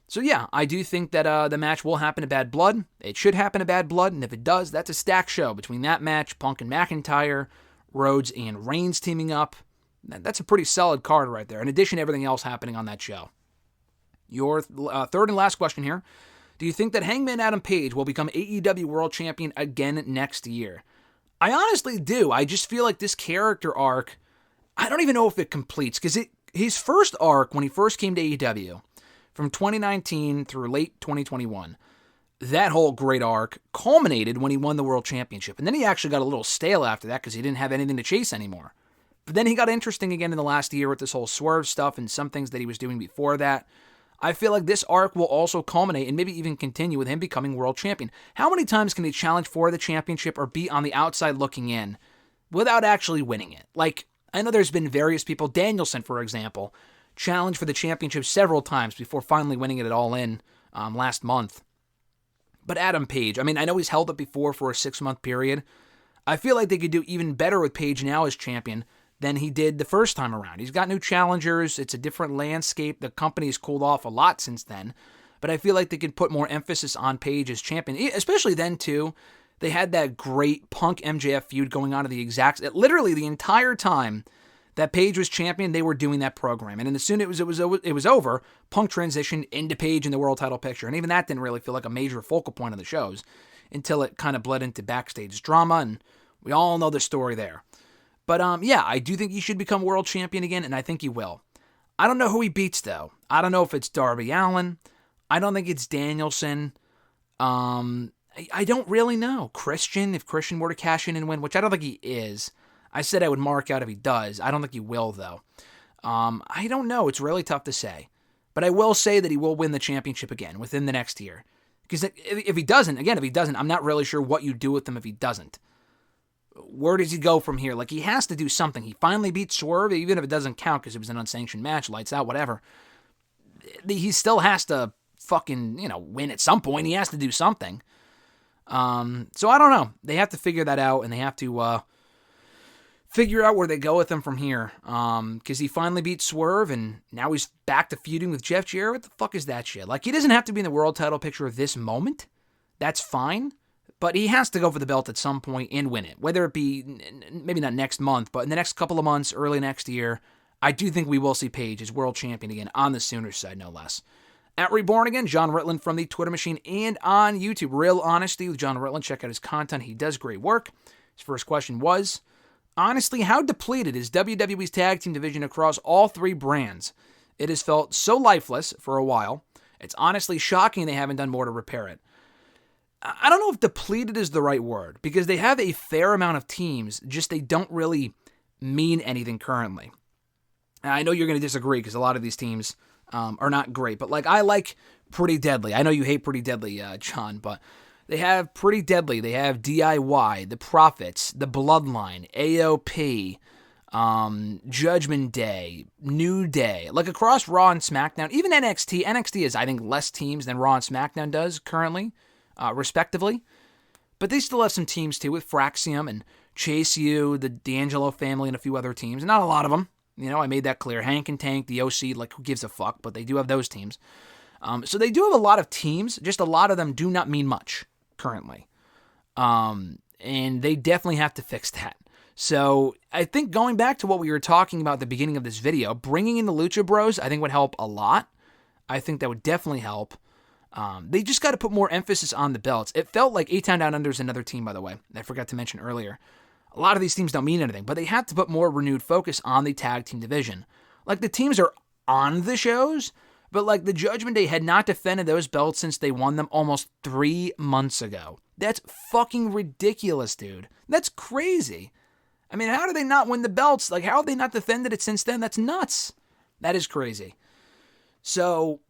So yeah, I do think that the match will happen at Bad Blood. It should happen at Bad Blood, and if it does, that's a stacked show between that match, Punk and McIntyre, Rhodes and Reigns teaming up. That's a pretty solid card right there, in addition to everything else happening on that show. Your third and last question here. Do you think that Hangman Adam Page will become AEW World Champion again next year? I honestly do. I just feel like this character arc, I don't even know if it completes, because his first arc, when he first came to AEW, from 2019 through late 2021, that whole great arc culminated when he won the World Championship. And then he actually got a little stale after that because he didn't have anything to chase anymore. But then he got interesting again in the last year with this whole Swerve stuff and some things that he was doing before that. I feel like this arc will also culminate and maybe even continue with him becoming world champion. How many times can he challenge for the championship or be on the outside looking in without actually winning it? Like, I know there's been various people, Danielson, for example, challenged for the championship several times before finally winning it at All In last month. But Adam Page, I mean, I know he's held it before for a 6-month period. I feel like they could do even better with Page now as champion than he did the first time around. He's got new challengers. It's a different landscape. The company's cooled off a lot since then. But I feel like they could put more emphasis on Page as champion, especially then, too. They had that great Punk MJF feud going on at literally the entire time that Page was champion, they were doing that program. And as soon as it was over, Punk transitioned into Page in the world title picture. And even that didn't really feel like a major focal point of the shows until it kind of bled into backstage drama. And we all know the story there. But yeah, I do think he should become world champion again, and I think he will. I don't know who he beats, though. I don't know if it's Darby Allin. I don't think it's Danielson. I don't really know. Christian, if Christian were to cash in and win, which I don't think he is. I said I would mark out if he does. I don't think he will, though. I don't know. It's really tough to say. But I will say that he will win the championship again within the next year. Because if he doesn't, I'm not really sure what you do with him if he doesn't. Where does he go from here? Like, he has to do something. He finally beat Swerve, even if it doesn't count because it was an unsanctioned match, lights out, whatever. He still has to fucking, win at some point. He has to do something. So I don't know. They have to figure that out, and they have to figure out where they go with him from here. Because he finally beat Swerve, and now he's back to feuding with Jeff Jarrett. What the fuck is that shit? Like, he doesn't have to be in the world title picture at this moment. That's fine. But he has to go for the belt at some point and win it. Whether it be, maybe not next month, but in the next couple of months, early next year, I do think we will see Page as world champion again on the Sooners side, no less. At Reborn Again, John Ritland from the Twitter machine and on YouTube. Real Honesty with John Ritland. Check out his content. He does great work. His first question was, honestly, how depleted is WWE's tag team division across all 3 brands? It has felt so lifeless for a while. It's honestly shocking they haven't done more to repair it. I don't know if depleted is the right word, because they have a fair amount of teams, just they don't really mean anything currently. And I know you're going to disagree, because a lot of these teams are not great, but I like Pretty Deadly. I know you hate Pretty Deadly, John, but they have Pretty Deadly, they have DIY, The Profits, The Bloodline, AOP, Judgment Day, New Day, like across Raw and SmackDown, even NXT. NXT is, I think, less teams than Raw and SmackDown does currently, respectively. But they still have some teams too, with Fraxium and Chase U, the D'Angelo family, and a few other teams. Not a lot of them. I made that clear. Hank and Tank, the OC, like who gives a fuck, but they do have those teams. So they do have a lot of teams, just a lot of them do not mean much currently. And they definitely have to fix that. So I think going back to what we were talking about at the beginning of this video, bringing in the Lucha Bros, I think would help a lot. I think that would definitely help. They just got to put more emphasis on the belts. It felt like A-Town Down Under is another team, by the way, I forgot to mention earlier. A lot of these teams don't mean anything, but they have to put more renewed focus on the tag team division. Like, the teams are on the shows, but like the Judgment Day had not defended those belts since they won them almost 3 months ago. That's fucking ridiculous, dude. That's crazy. I mean, how do they not win the belts? Like, how have they not defended it since then? That's nuts. That is crazy. So,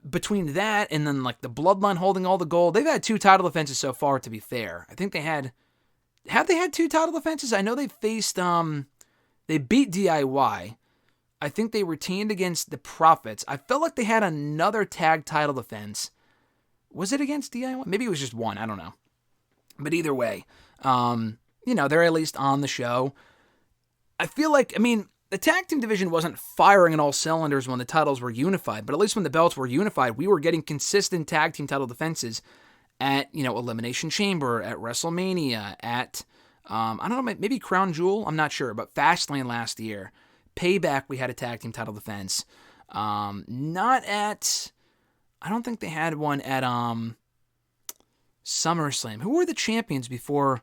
between that and then like the Bloodline holding all the gold, they've had 2 title defenses so far, to be fair. I think they had... Have they had 2 title defenses? I know they faced, they beat DIY. I think they retained against the Profits. I felt like they had another tag title defense. Was it against DIY? Maybe it was just one. I don't know. But either way, they're at least on the show. I feel like, the tag team division wasn't firing on all cylinders when the titles were unified, but at least when the belts were unified, we were getting consistent tag team title defenses at, Elimination Chamber, at WrestleMania, at, I don't know, maybe Crown Jewel, I'm not sure, but Fastlane last year. Payback, we had a tag team title defense. Not at, I don't think they had one at SummerSlam. Who were the champions before?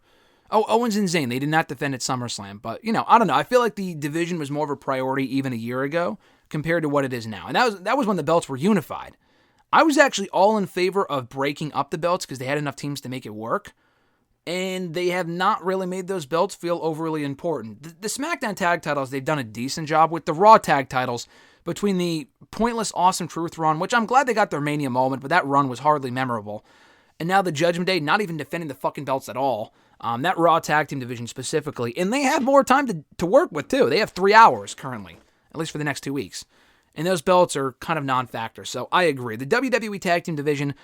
Oh, Owens and Zayn. They did not defend at SummerSlam, but, I don't know. I feel like the division was more of a priority even a year ago compared to what it is now. And that was when the belts were unified. I was actually all in favor of breaking up the belts because they had enough teams to make it work. And they have not really made those belts feel overly important. The SmackDown tag titles, they've done a decent job with. The Raw tag titles, between the pointless Awesome Truth run, which I'm glad they got their Mania moment, but that run was hardly memorable. And now the Judgment Day, not even defending the fucking belts at all. That Raw tag team division specifically. And they have more time to work with, too. They have 3 hours currently, at least for the next 2 weeks. And those belts are kind of non-factor, so I agree. The WWE tag team division,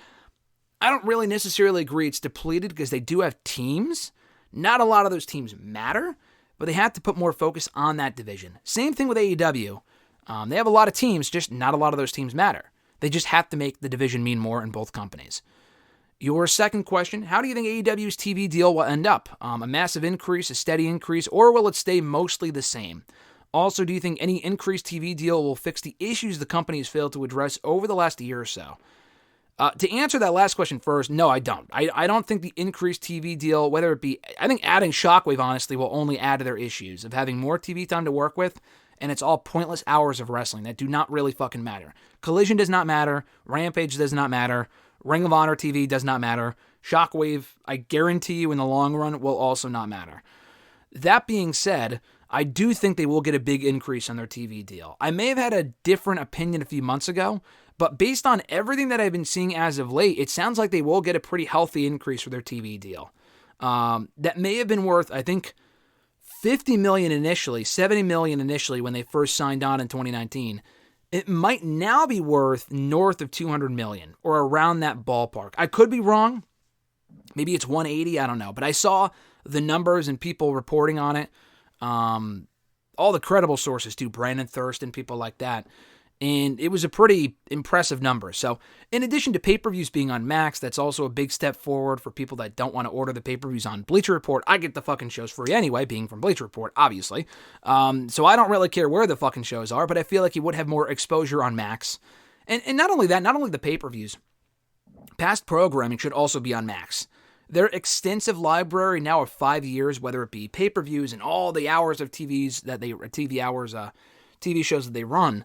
I don't really necessarily agree it's depleted because they do have teams. Not a lot of those teams matter, but they have to put more focus on that division. Same thing with AEW. They have a lot of teams, just not a lot of those teams matter. They just have to make the division mean more in both companies. Your second question, how do you think AEW's TV deal will end up? A massive increase, a steady increase, or will it stay mostly the same? Also, do you think any increased TV deal will fix the issues the company has failed to address over the last year or so? To answer that last question first, no, I don't. I don't think the increased TV deal, whether it be, I think adding Shockwave, honestly, will only add to their issues of having more TV time to work with, and it's all pointless hours of wrestling that do not really fucking matter. Collision does not matter. Rampage does not matter. Ring of Honor TV does not matter. Shockwave, I guarantee you in the long run, will also not matter. That being said, I do think they will get a big increase on their TV deal. I may have had a different opinion a few months ago, but based on everything that I've been seeing as of late, it sounds like they will get a pretty healthy increase for their TV deal. That may have been worth, I think, $50 million initially, $70 million initially when they first signed on in 2019. It might now be worth north of $200 million or around that ballpark. I could be wrong. Maybe it's 180, I don't know. But I saw the numbers and people reporting on it. All the credible sources too, Brandon Thurston, people like that. And it was a pretty impressive number. So in addition to pay-per-views being on Max, that's also a big step forward for people that don't want to order the pay-per-views on Bleacher Report. I get the fucking shows free anyway, being from Bleacher Report, obviously. So I don't really care where the fucking shows are, but I feel like you would have more exposure on Max. And not only that, not only the pay-per-views, past programming should also be on Max. Their extensive library now of 5 years, whether it be pay-per-views and all the hours of TV shows that they run,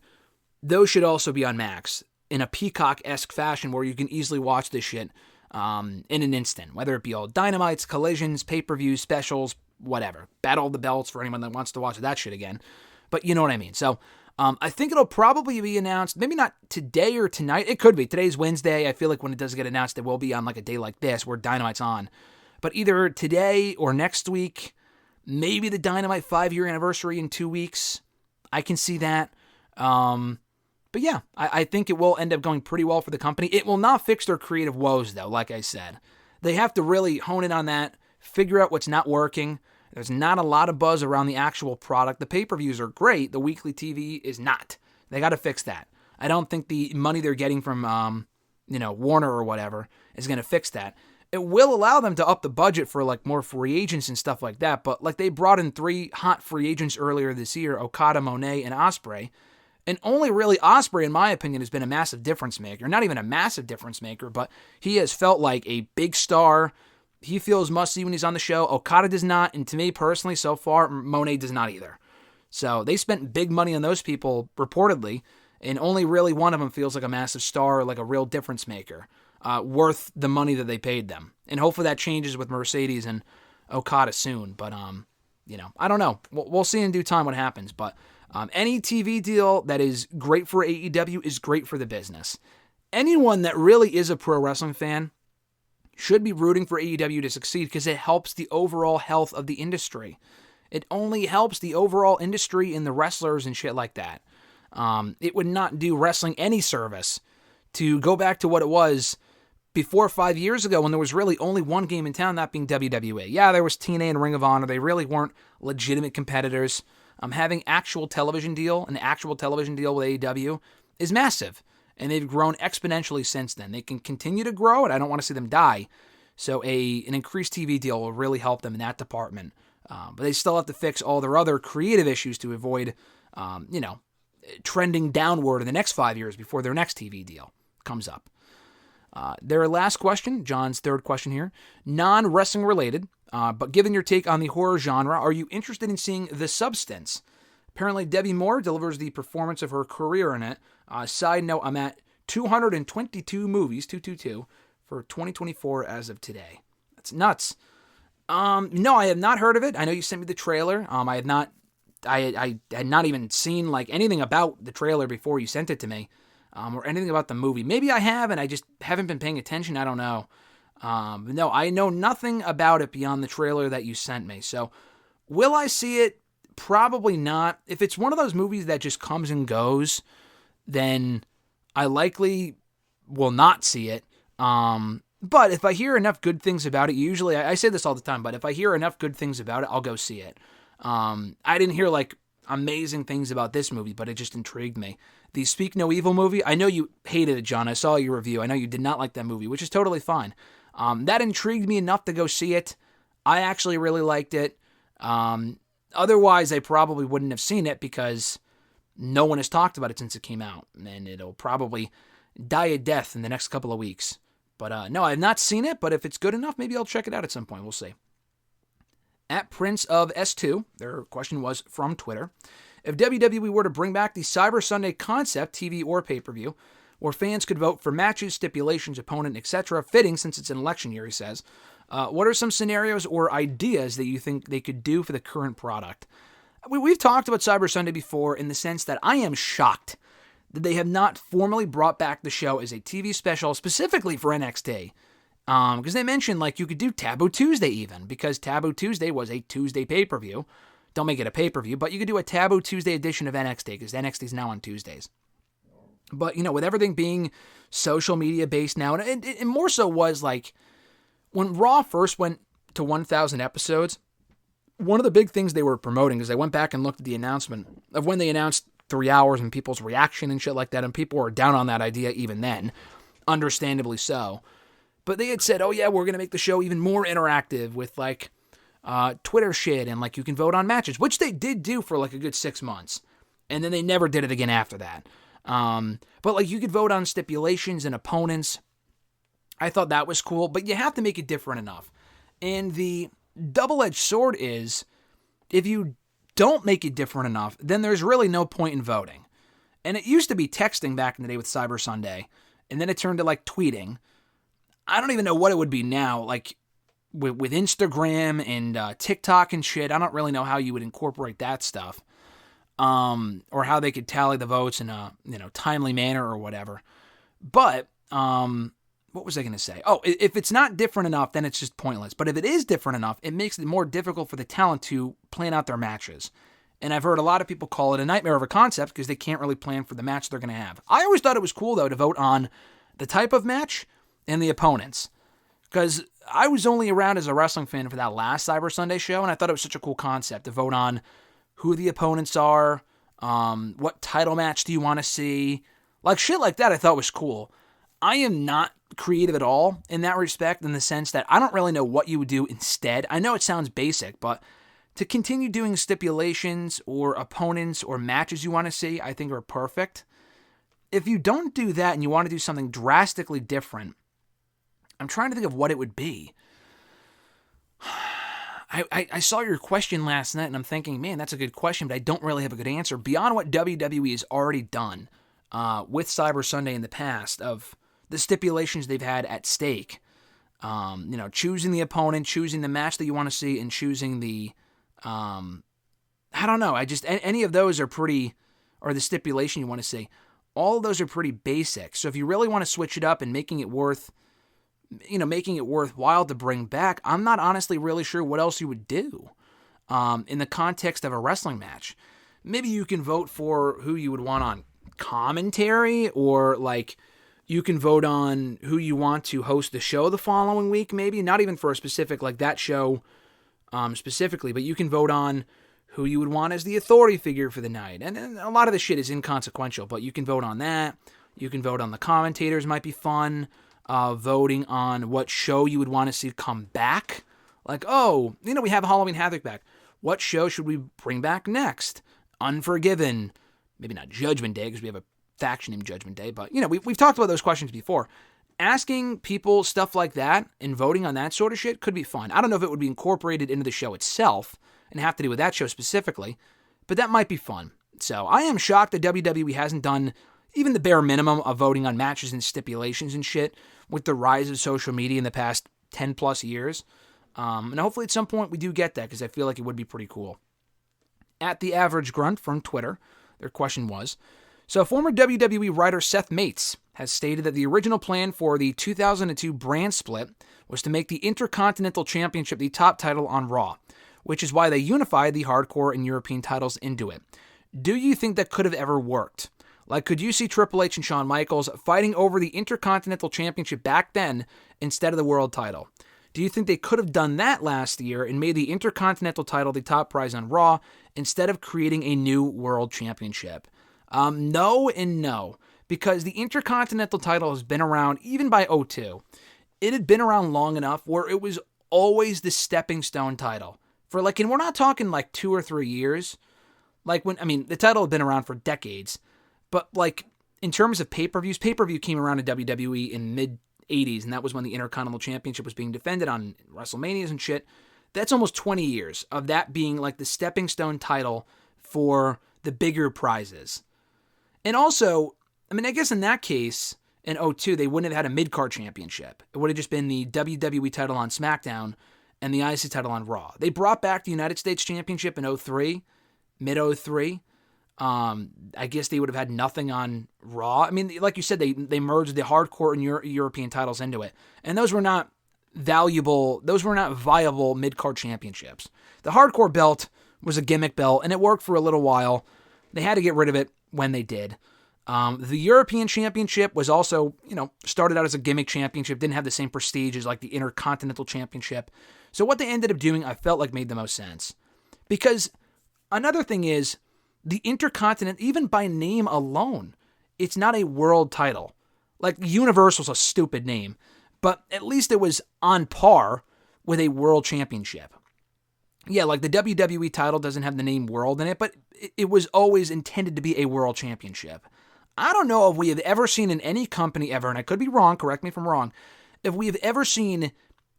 those should also be on Max in a Peacock-esque fashion where you can easily watch this shit in an instant, whether it be all Dynamites, Collisions, pay-per-views, specials, whatever. Battle of the Belts for anyone that wants to watch that shit again. But you know what I mean. So I think it'll probably be announced, maybe not today or tonight. It could be. Today's Wednesday. I feel like when it does get announced, it will be on like a day like this where Dynamite's on. But either today or next week, Maybe the Dynamite 5-year anniversary in 2 weeks. I can see that. But yeah, I think it will end up going pretty well for the company. It will not fix their creative woes, though, like I said. They have to really hone in on that, figure out what's not working. There's not a lot of buzz around the actual product. The pay-per-views are great. The weekly TV is not. They got to fix that. I don't think the money they're getting from, Warner or whatever is going to fix that. It will allow them to up the budget for like more free agents and stuff like that. But like they brought in 3 hot free agents earlier this year, Okada, Monet, and Ospreay. And only really Ospreay, in my opinion, has been a massive difference maker. Not even a massive difference maker, but he has felt like a big star. He feels must-see when he's on the show. Okada does not, and to me personally, so far, Monet does not either. So they spent big money on those people, reportedly, and only really one of them feels like a massive star, like a real difference maker, worth the money that they paid them. And hopefully that changes with Mercedes and Okada soon. But, I don't know. We'll see in due time what happens, but any TV deal that is great for AEW is great for the business. Anyone that really is a pro wrestling fan should be rooting for AEW to succeed because it helps the overall health of the industry. It only helps the overall industry and the wrestlers and shit like that. It would not do wrestling any service to go back to what it was before 5 years ago when there was really only one game in town, that being WWE. Yeah, there was TNA and Ring of Honor. They really weren't legitimate competitors. Having an actual television deal with AEW is massive, and they've grown exponentially since then. They can continue to grow, and I don't want to see them die. So an increased TV deal will really help them in that department. But they still have to fix all their other creative issues to avoid, trending downward in the next 5 years before their next TV deal comes up. Their last question, John's third question here, non-wrestling related, but given your take on the horror genre, are you interested in seeing The Substance? Apparently, Debbie Moore delivers the performance of her career in it. Side note, I'm at 222 movies, 222, for 2024 as of today. That's nuts. No, I have not heard of it. I know you sent me the trailer. I had not even seen like anything about the trailer before you sent it to me, or anything about the movie. Maybe I have, and I just haven't been paying attention. I don't know. No, I know nothing about it beyond the trailer that you sent me. So, will I see it? Probably not. If it's one of those movies that just comes and goes, then I likely will not see it. But if I hear enough good things about it, usually, I say this all the time, but if I hear enough good things about it, I'll go see it. I didn't hear like amazing things about this movie, but it just intrigued me. The Speak No Evil movie, I know you hated it, John. I saw your review. I know you did not like that movie, which is totally fine. That intrigued me enough to go see it. I actually really liked it. Otherwise, I probably wouldn't have seen it because no one has talked about it since it came out, and it'll probably die a death in the next couple of weeks. But no, I've not seen it, but if it's good enough, maybe I'll check it out at some point. We'll see. At Prince of S2, their question was from Twitter. If WWE were to bring back the Cyber Sunday concept, TV or pay-per-view, where fans could vote for matches, stipulations, opponent, etc., fitting since it's an election year, he says, what are some scenarios or ideas that you think they could do for the current product? We've talked about Cyber Sunday before in the sense that I am shocked that they have not formally brought back the show as a TV special specifically for NXT. Because they mentioned, like, you could do Taboo Tuesday even, because Taboo Tuesday was a Tuesday pay-per-view. Don't make it a pay-per-view, but you could do a Taboo Tuesday edition of NXT, because NXT is now on Tuesdays. But, with everything being social media-based now, and it more so was, like, when Raw first went to 1,000 episodes, one of the big things they were promoting is they went back and looked at the announcement of when they announced 3 hours and people's reaction and shit like that, and people were down on that idea even then, understandably so. But they had said, oh yeah, we're going to make the show even more interactive with like Twitter shit and like you can vote on matches, which they did do for like a good 6 months. And then they never did it again after that. But like you could vote on stipulations and opponents. I thought that was cool, but you have to make it different enough. And the double-edged sword is if you don't make it different enough, then there's really no point in voting. And it used to be texting back in the day with Cyber Sunday, and then it turned to like tweeting. I don't even know what it would be now, like with Instagram and TikTok and shit. I don't really know how you would incorporate that stuff, or how they could tally the votes in a timely manner or whatever. But what what was I going to say? Oh, if it's not different enough, then it's just pointless. But if it is different enough, it makes it more difficult for the talent to plan out their matches. And I've heard a lot of people call it a nightmare of a concept because they can't really plan for the match they're going to have. I always thought it was cool, though, to vote on the type of match and the opponents. Because I was only around as a wrestling fan for that last Cyber Sunday show, and I thought it was such a cool concept to vote on who the opponents are, what title match do you want to see. Like, shit like that I thought was cool. I am not creative at all in that respect, in the sense that I don't really know what you would do instead. I know it sounds basic, but to continue doing stipulations or opponents or matches you want to see, I think are perfect. If you don't do that and you want to do something drastically different, I'm trying to think of what it would be. I saw your question last night and I'm thinking, man, that's a good question, but I don't really have a good answer. Beyond what WWE has already done with Cyber Sunday in the past, of the stipulations they've had at stake, choosing the opponent, choosing the match that you want to see, and choosing the, I don't know, any of those are pretty, or the stipulation you want to see, all of those are pretty basic. So if you really want to switch it up and making it worthwhile to bring back, I'm not honestly really sure what else you would do in the context of a wrestling match. Maybe you can vote for who you would want on commentary, or like you can vote on who you want to host the show the following week, maybe not even for a specific, like that show specifically, but you can vote on who you would want as the authority figure for the night. And a lot of the shit is inconsequential, but you can vote on that. You can vote on the commentators, might be fun. Voting on what show you would want to see come back. Like, we have Halloween Havoc back. What show should we bring back next? Unforgiven. Maybe not Judgment Day, because we have a faction named Judgment Day, but, we've talked about those questions before. Asking people stuff like that and voting on that sort of shit could be fun. I don't know if it would be incorporated into the show itself and have to do with that show specifically, but that might be fun. So I am shocked that WWE hasn't done even the bare minimum of voting on matches and stipulations and shit with the rise of social media in the past 10 plus years. And hopefully at some point we do get that, because I feel like it would be pretty cool. At The Average Grunt from Twitter, their question was, so former WWE writer Seth Mates has stated that the original plan for the 2002 brand split was to make the Intercontinental Championship the top title on Raw, which is why they unified the hardcore and European titles into it. Do you think that could have ever worked? Like, could you see Triple H and Shawn Michaels fighting over the Intercontinental Championship back then instead of the world title? Do you think they could have done that last year and made the Intercontinental title the top prize on Raw instead of creating a new world championship? No and no, because the Intercontinental title has been around even by 2002. It had been around long enough where it was always the stepping stone title. For and we're not talking 2 or 3 years. The title had been around for decades. But, in terms of pay-per-views, pay-per-view came around in WWE in mid-'80s, and that was when the Intercontinental Championship was being defended on WrestleManias and shit. That's almost 20 years of that being, the stepping stone title for the bigger prizes. And also, I guess in that case, in 2002, they wouldn't have had a mid-card championship. It would have just been the WWE title on SmackDown and the IC title on Raw. They brought back the United States Championship in 2003, mid-2003. I guess they would have had nothing on Raw. Like you said, they merged the hardcore and European titles into it. And those were not viable mid-card championships. The hardcore belt was a gimmick belt, and it worked for a little while. They had to get rid of it when they did. The European Championship was also, started out as a gimmick championship, didn't have the same prestige as the Intercontinental Championship. So what they ended up doing, I felt like made the most sense. Because another thing is, the Intercontinental, even by name alone, it's not a world title. Universal's a stupid name, but at least it was on par with a world championship. Yeah, the WWE title doesn't have the name world in it, but it was always intended to be a world championship. I don't know if we have ever seen in any company ever, and I could be wrong, correct me if I'm wrong, if we have ever seen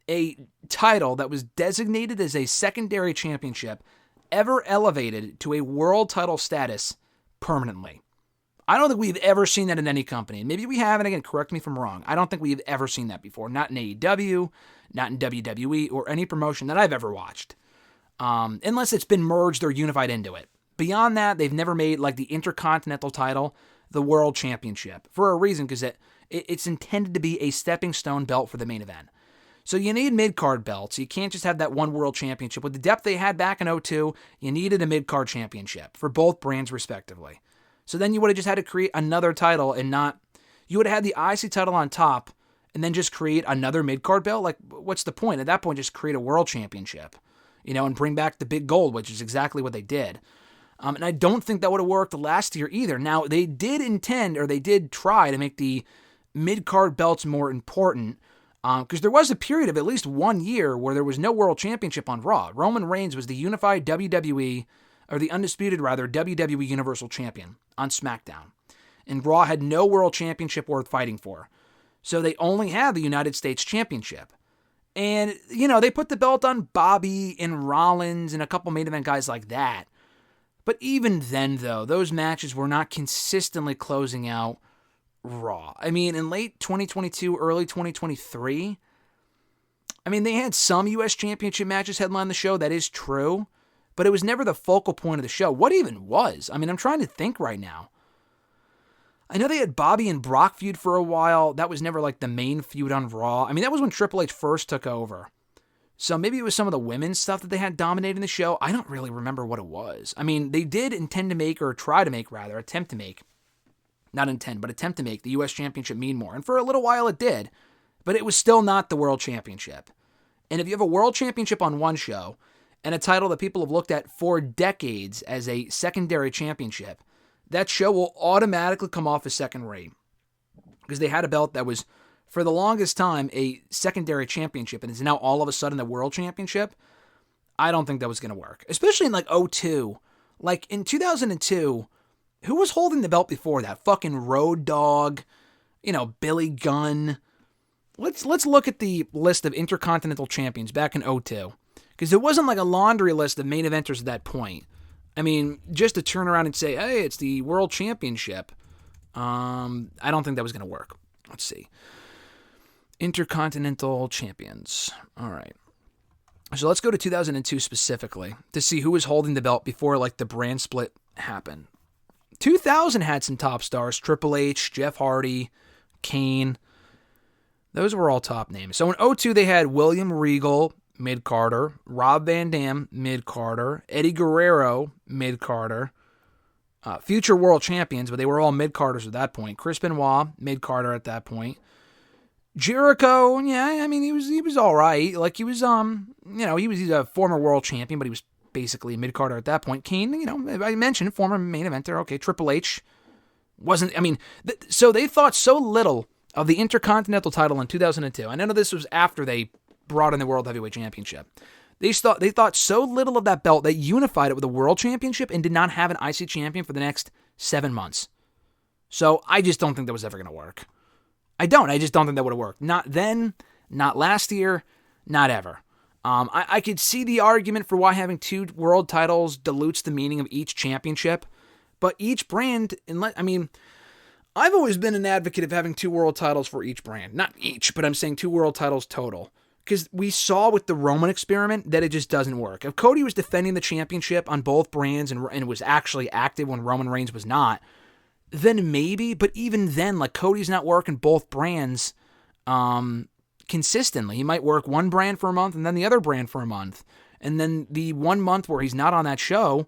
a title that was designated as a secondary championship ever elevated to a world title status permanently. I don't think we've ever seen that in any company. Maybe we have, and again, correct me if I'm wrong. I don't think we've ever seen that before. Not in AEW, not in WWE, or any promotion that I've ever watched. Unless it's been merged or unified into it. Beyond that, they've never made the Intercontinental title the world championship. For a reason, because It's intended to be a stepping stone belt for the main event. So you need mid-card belts. You can't just have that one world championship. With the depth they had back in 2002, you needed a mid-card championship for both brands respectively. So then you would have just had to create another title and not... You would have had the IC title on top and then just create another mid-card belt? Like, what's the point? At that point, just create a world championship, and bring back the big gold, which is exactly what they did. And I don't think that would have worked last year either. Now, they did try to make the mid-card belts more important, because there was a period of at least 1 year where there was no world championship on Raw. Roman Reigns was the unified WWE, or the undisputed, rather, WWE Universal Champion on SmackDown. And Raw had no world championship worth fighting for. So they only had the United States Championship. And, they put the belt on Bobby and Rollins and a couple main event guys like that. But even then, though, those matches were not consistently closing out Raw. I mean, in late 2022, early 2023, they had some U.S. Championship matches headline the show. That is true. But it was never the focal point of the show. What even was? I'm trying to think right now. I know they had Bobby and Brock feud for a while. That was never like the main feud on Raw. That was when Triple H first took over. So maybe it was some of the women's stuff that they had dominating the show. I don't really remember what it was. They did attempt to make the U.S. Championship mean more. And for a little while it did. But it was still not the World Championship. And if you have a World Championship on one show, and a title that people have looked at for decades as a secondary championship, that show will automatically come off as second rate. Because they had a belt that was, for the longest time, a secondary championship, and is now all of a sudden the World Championship. I don't think that was going to work. Especially in 2002. Like in 2002... who was holding the belt before that? Fucking Road Dogg, Billy Gunn. Let's look at the list of Intercontinental Champions back in 2002. Because it wasn't like a laundry list of main eventers at that point. Just to turn around and say, hey, it's the World Championship. I don't think that was going to work. Let's see. Intercontinental Champions. All right. So let's go to 2002 specifically to see who was holding the belt before the brand split happened. 2000 had some top stars, Triple H, Jeff Hardy, Kane. Those were all top names. So in 2002, they had William Regal, mid-carder, Rob Van Dam, mid-carder, Eddie Guerrero, mid-carder, future world champions, but they were all mid-carders at that point. Chris Benoit, mid-carder at that point. Jericho, yeah, he was all right. He was, he's a former world champion, but he was basically a mid-carder at that point. Kane, I mentioned former main eventer. Okay, Triple H wasn't, so they thought so little of the Intercontinental title in 2002. I know this was after they brought in the World Heavyweight Championship. They thought so little of that belt, they unified it with a World Championship and did not have an IC champion for the next 7 months. So I just don't think that was ever going to work. I just don't think that would have worked. Not then, not last year, not ever. I could see the argument for why having 2 world titles dilutes the meaning of each championship, but each brand, I've always been an advocate of having 2 world titles for each brand. Not each, but I'm saying 2 world titles total. Because we saw with the Roman experiment that it just doesn't work. If Cody was defending the championship on both brands and was actually active when Roman Reigns was not, then maybe, but even then, Cody's not working both brands consistently. He might work one brand for a month and then the other brand for a month. And then the 1 month where he's not on that show,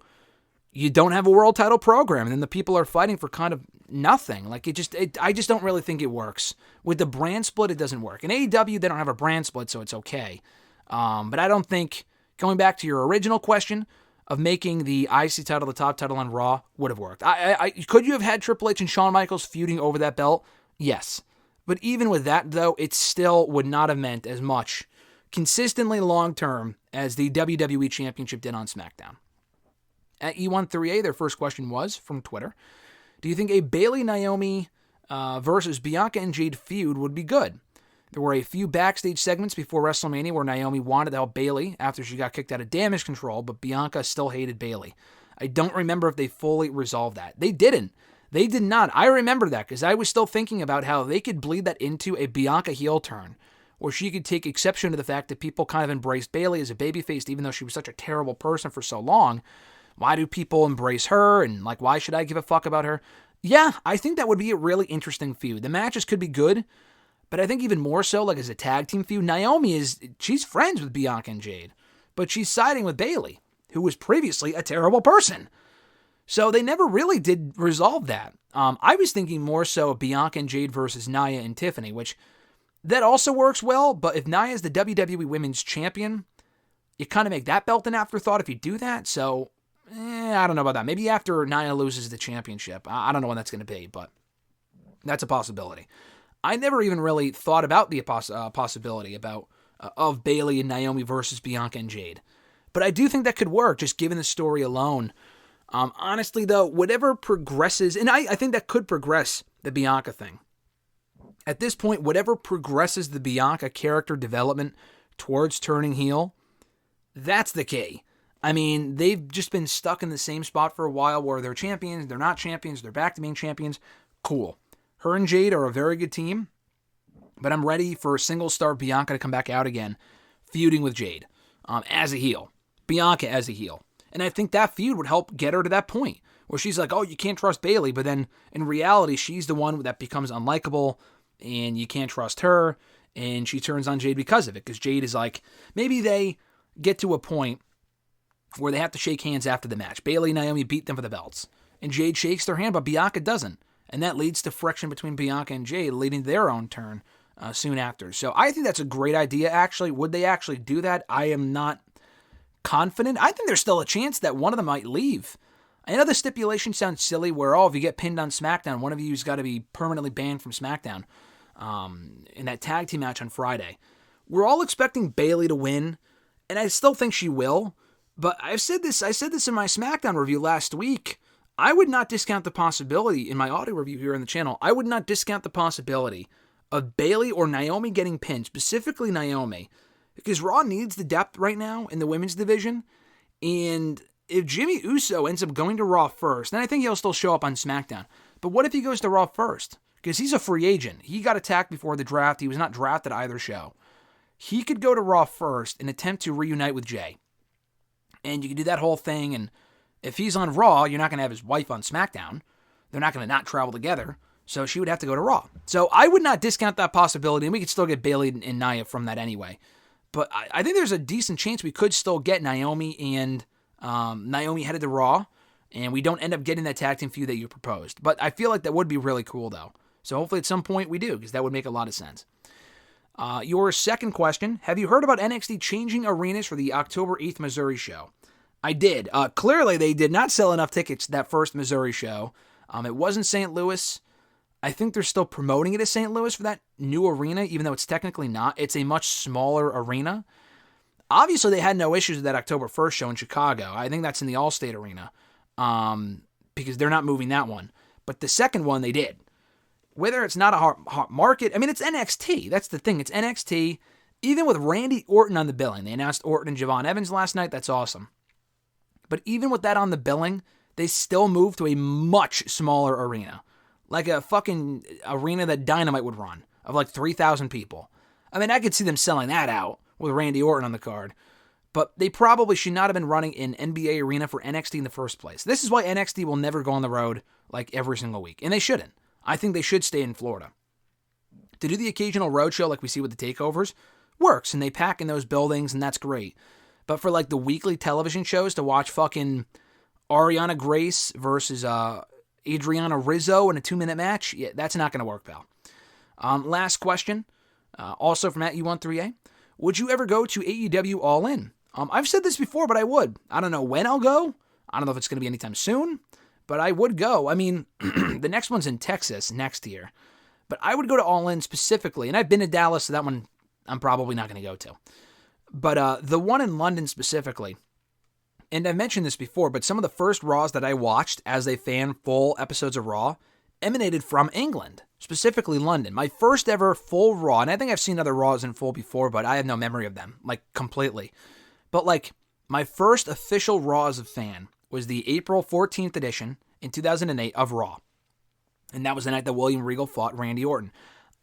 you don't have a world title program. And then the people are fighting for kind of nothing. I just don't really think it works. With the brand split, it doesn't work. In AEW, they don't have a brand split, so it's okay. But I don't think, going back to your original question of making the IC title the top title on Raw, would have worked. Could you have had Triple H and Shawn Michaels feuding over that belt? Yes. But even with that, though, it still would not have meant as much consistently long-term as the WWE Championship did on SmackDown. At E13A, their first question was, from Twitter, do you think a Bayley-Naomi versus Bianca and Jade feud would be good? There were a few backstage segments before WrestleMania where Naomi wanted to help Bayley after she got kicked out of Damage Control, but Bianca still hated Bayley. I don't remember if they fully resolved that. They didn't. They did not. I remember that because I was still thinking about how they could bleed that into a Bianca heel turn, where she could take exception to the fact that people kind of embraced Bayley as a babyface, even though she was such a terrible person for so long. Why do people embrace her? And why should I give a fuck about her? Yeah, I think that would be a really interesting feud. The matches could be good, but I think even more so, like as a tag team feud, she's friends with Bianca and Jade, but she's siding with Bayley, who was previously a terrible person. So they never really did resolve that. I was thinking more so of Bianca and Jade versus Nia and Tiffany, which that also works well, but if Nia is the WWE Women's Champion, you kind of make that belt an afterthought if you do that, so I don't know about that. Maybe after Nia loses the championship. I don't know when that's going to be, but that's a possibility. I never even really thought about the possibility of Bayley and Naomi versus Bianca and Jade. But I do think that could work, just given the story alone. Honestly, though, whatever progresses, and I think that could progress the Bianca thing. At this point, whatever progresses the Bianca character development towards turning heel, that's the key. I mean, they've just been stuck in the same spot for a while where they're champions, they're not champions, they're back to being champions. Cool. Her and Jade are a very good team, but I'm ready for a single-star Bianca to come back out again, feuding with Jade as a heel. Bianca as a heel. And I think that feud would help get her to that point where she's like, oh, you can't trust Bayley, but then in reality, she's the one that becomes unlikable, and you can't trust her, and she turns on Jade because of it, because Jade is like, maybe they get to a point where they have to shake hands after the match. Bayley and Naomi beat them for the belts, and Jade shakes their hand, but Bianca doesn't, and that leads to friction between Bianca and Jade, leading to their own turn soon after. So I think that's a great idea, actually. Would they actually do that? I am not confident. I think there's still a chance that one of them might leave. I know the stipulation sounds silly where, if you get pinned on SmackDown, one of you's got to be permanently banned from SmackDown in that tag team match on Friday. We're all expecting Bayley to win, and I still think she will, but I said this in my SmackDown review last week. I would not discount the possibility, in my audio review here on the channel, I would not discount the possibility of Bayley or Naomi getting pinned, specifically Naomi, because Raw needs the depth right now in the women's division, and if Jimmy Uso ends up going to Raw first, then I think he'll still show up on SmackDown. But what if he goes to Raw first? Because he's a free agent. He got attacked before the draft. He was not drafted either show. He could go to Raw first and attempt to reunite with Jay. And you can do that whole thing, and if he's on Raw, you're not going to have his wife on SmackDown. They're not going to not travel together, so she would have to go to Raw. So I would not discount that possibility, and we could still get Bayley and Nia from that anyway. But I think there's a decent chance we could still get Naomi and Naomi headed to Raw, and we don't end up getting that tag team feud that you proposed. But I feel like that would be really cool, though. So hopefully at some point we do, because that would make a lot of sense. Your second question, have you heard about NXT changing arenas for the October 8th Missouri show? I did. Clearly, they did not sell enough tickets to that first Missouri show. It wasn't St. Louis. I think they're still promoting it as St. Louis for that new arena, even though it's technically not. It's a much smaller arena. Obviously, they had no issues with that October 1st show in Chicago. I think that's in the Allstate Arena because they're not moving that one. But the second one, they did. Whether it's not a hot market, I mean, it's NXT. That's the thing. It's NXT. Even with Randy Orton on the billing. They announced Orton and Javon Evans last night. That's awesome. But even with that on the billing, they still moved to a much smaller arena. Like a fucking arena that Dynamite would run of like 3,000 people. I mean, I could see them selling that out with Randy Orton on the card. But they probably should not have been running an NBA arena for NXT in the first place. This is why NXT will never go on the road like every single week. And they shouldn't. I think they should stay in Florida. To do the occasional road show like we see with the takeovers works, and they pack in those buildings, and that's great. But for like the weekly television shows to watch fucking Ariana Grace versus Adriana Rizzo in a 2-minute match, yeah, that's not going to work, pal. Last question, also from @U13A. Would you ever go to AEW All In? I've said this before, but I would. I don't know when I'll go. I don't know if it's going to be anytime soon, but I would go. I mean, the next one's in Texas next year. But I would go to All In specifically, and I've been to Dallas, so that one I'm probably not going to go to. But the one in London specifically, and I mentioned this before, but some of the first Raws that I watched as a fan, full episodes of Raw, emanated from England, specifically London. My first ever full Raw, and I think I've seen other Raws in full before, but I have no memory of them, like, completely. But, like, my first official Raw as a fan was the April 14th edition in 2008 of Raw. And that was the night that William Regal fought Randy Orton.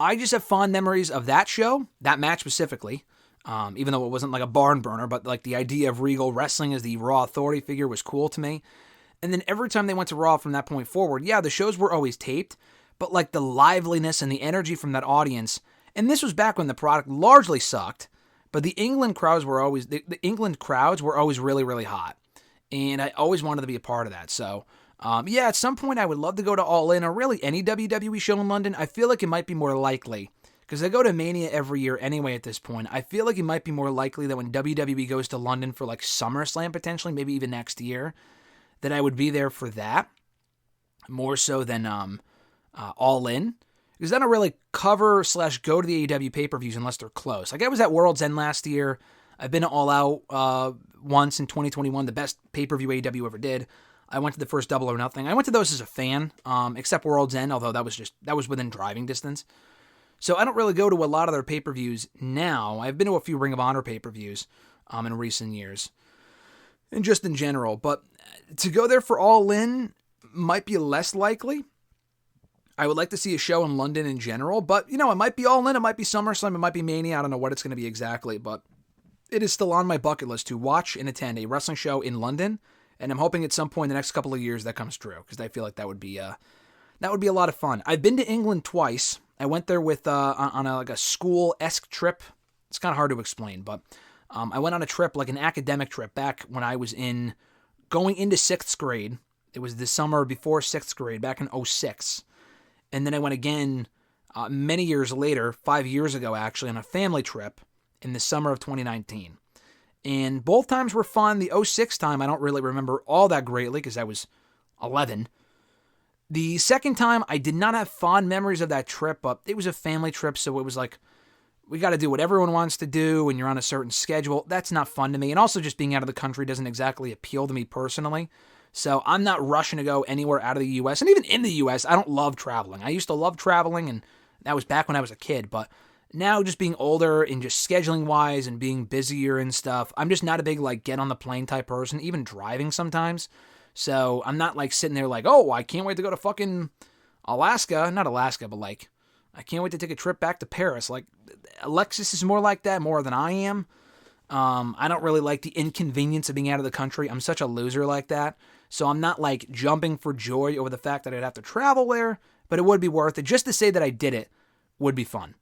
I just have fond memories of that show, that match specifically, even though it wasn't like a barn burner, but like the idea of Regal wrestling as the Raw authority figure was cool to me. And then every time they went to Raw from that point forward, yeah, the shows were always taped, but like the liveliness and the energy from that audience, and this was back when the product largely sucked, but the England crowds were always really, really hot. And I always wanted to be a part of that. So, yeah, at some point I would love to go to All In or really any WWE show in London. I feel like it might be more likely, because I go to Mania every year anyway at this point. I feel like it might be more likely that when WWE goes to London for like SummerSlam potentially, maybe even next year, that I would be there for that, more so than All In. Because I don't really cover / go to the AEW pay-per-views unless they're close. Like I was at World's End last year. I've been to All Out once in 2021, the best pay-per-view AEW ever did. I went to the first Double or Nothing. I went to those as a fan, except World's End, although that was within driving distance. So I don't really go to a lot of their pay-per-views now. I've been to a few Ring of Honor pay-per-views in recent years, and just in general. But to go there for All In might be less likely. I would like to see a show in London in general, but, it might be All In, it might be SummerSlam, it might be Mania, I don't know what it's going to be exactly, but it is still on my bucket list to watch and attend a wrestling show in London, and I'm hoping at some point in the next couple of years that comes true, because I feel like that would be a lot of fun. I've been to England twice. I went there with on a school-esque trip. It's kind of hard to explain, but I went on a trip, like an academic trip, back when I was going into 6th grade. It was the summer before 6th grade, back in 2006. And then I went again many years later, 5 years ago actually, on a family trip in the summer of 2019. And both times were fun. The 2006 time I don't really remember all that greatly because I was 11. The second time I did not have fond memories of that trip, but it was a family trip, so it was like, we got to do what everyone wants to do and you're on a certain schedule. That's not fun to me. And also just being out of the country doesn't exactly appeal to me personally. So I'm not rushing to go anywhere out of the U.S. And even in the U.S., I don't love traveling. I used to love traveling, and that was back when I was a kid. But now just being older and just scheduling-wise and being busier and stuff, I'm just not a big, get on the plane type person, even driving sometimes. So I'm not, sitting there oh, I can't wait to go to fucking Alaska. Not Alaska, but, I can't wait to take a trip back to Paris. Alexis is more like that, more than I am. I don't really like the inconvenience of being out of the country. I'm such a loser like that. So I'm not jumping for joy over the fact that I'd have to travel there, but it would be worth it. Just to say that I did it would be fun.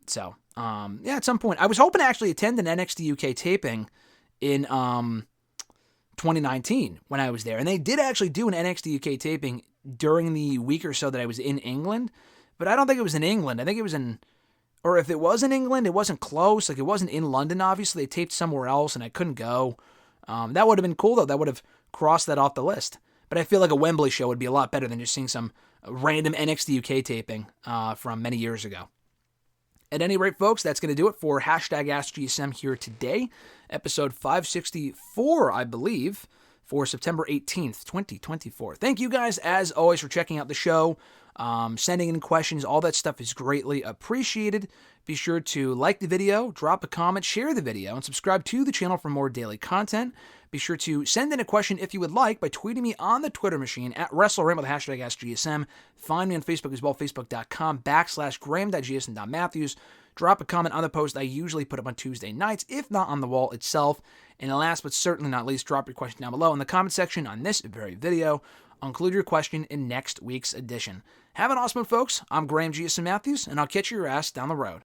So, yeah, at some point. I was hoping to actually attend an NXT UK taping in 2019 when I was there. And they did actually do an NXT UK taping during the week or so that I was in England. But I don't think it was in England. I think it was or if it was in England, it wasn't close. It wasn't in London, obviously. They taped somewhere else, and I couldn't go. That would have been cool, though. That would have crossed that off the list. But I feel like a Wembley show would be a lot better than just seeing some random NXT UK taping from many years ago. At any rate, folks, that's going to do it for #AskGSM here today. Episode 564, I believe, for September 18th, 2024. Thank you guys, as always, for checking out the show. Sending in questions, all that stuff is greatly appreciated. Be sure to like the video, drop a comment, share the video, and subscribe to the channel for more daily content. Be sure to send in a question if you would like by tweeting me on the Twitter machine at WrestleRant with #AskGSM. Find me on Facebook as well, facebook.com/graham.gsm.matthews. Drop a comment on the post I usually put up on Tuesday nights, if not on the wall itself. And last but certainly not least, drop your question down below in the comment section on this very video. I'll include your question in next week's edition. Have an awesome one, folks. I'm Graham GSM Matthews, and I'll catch your ass down the road.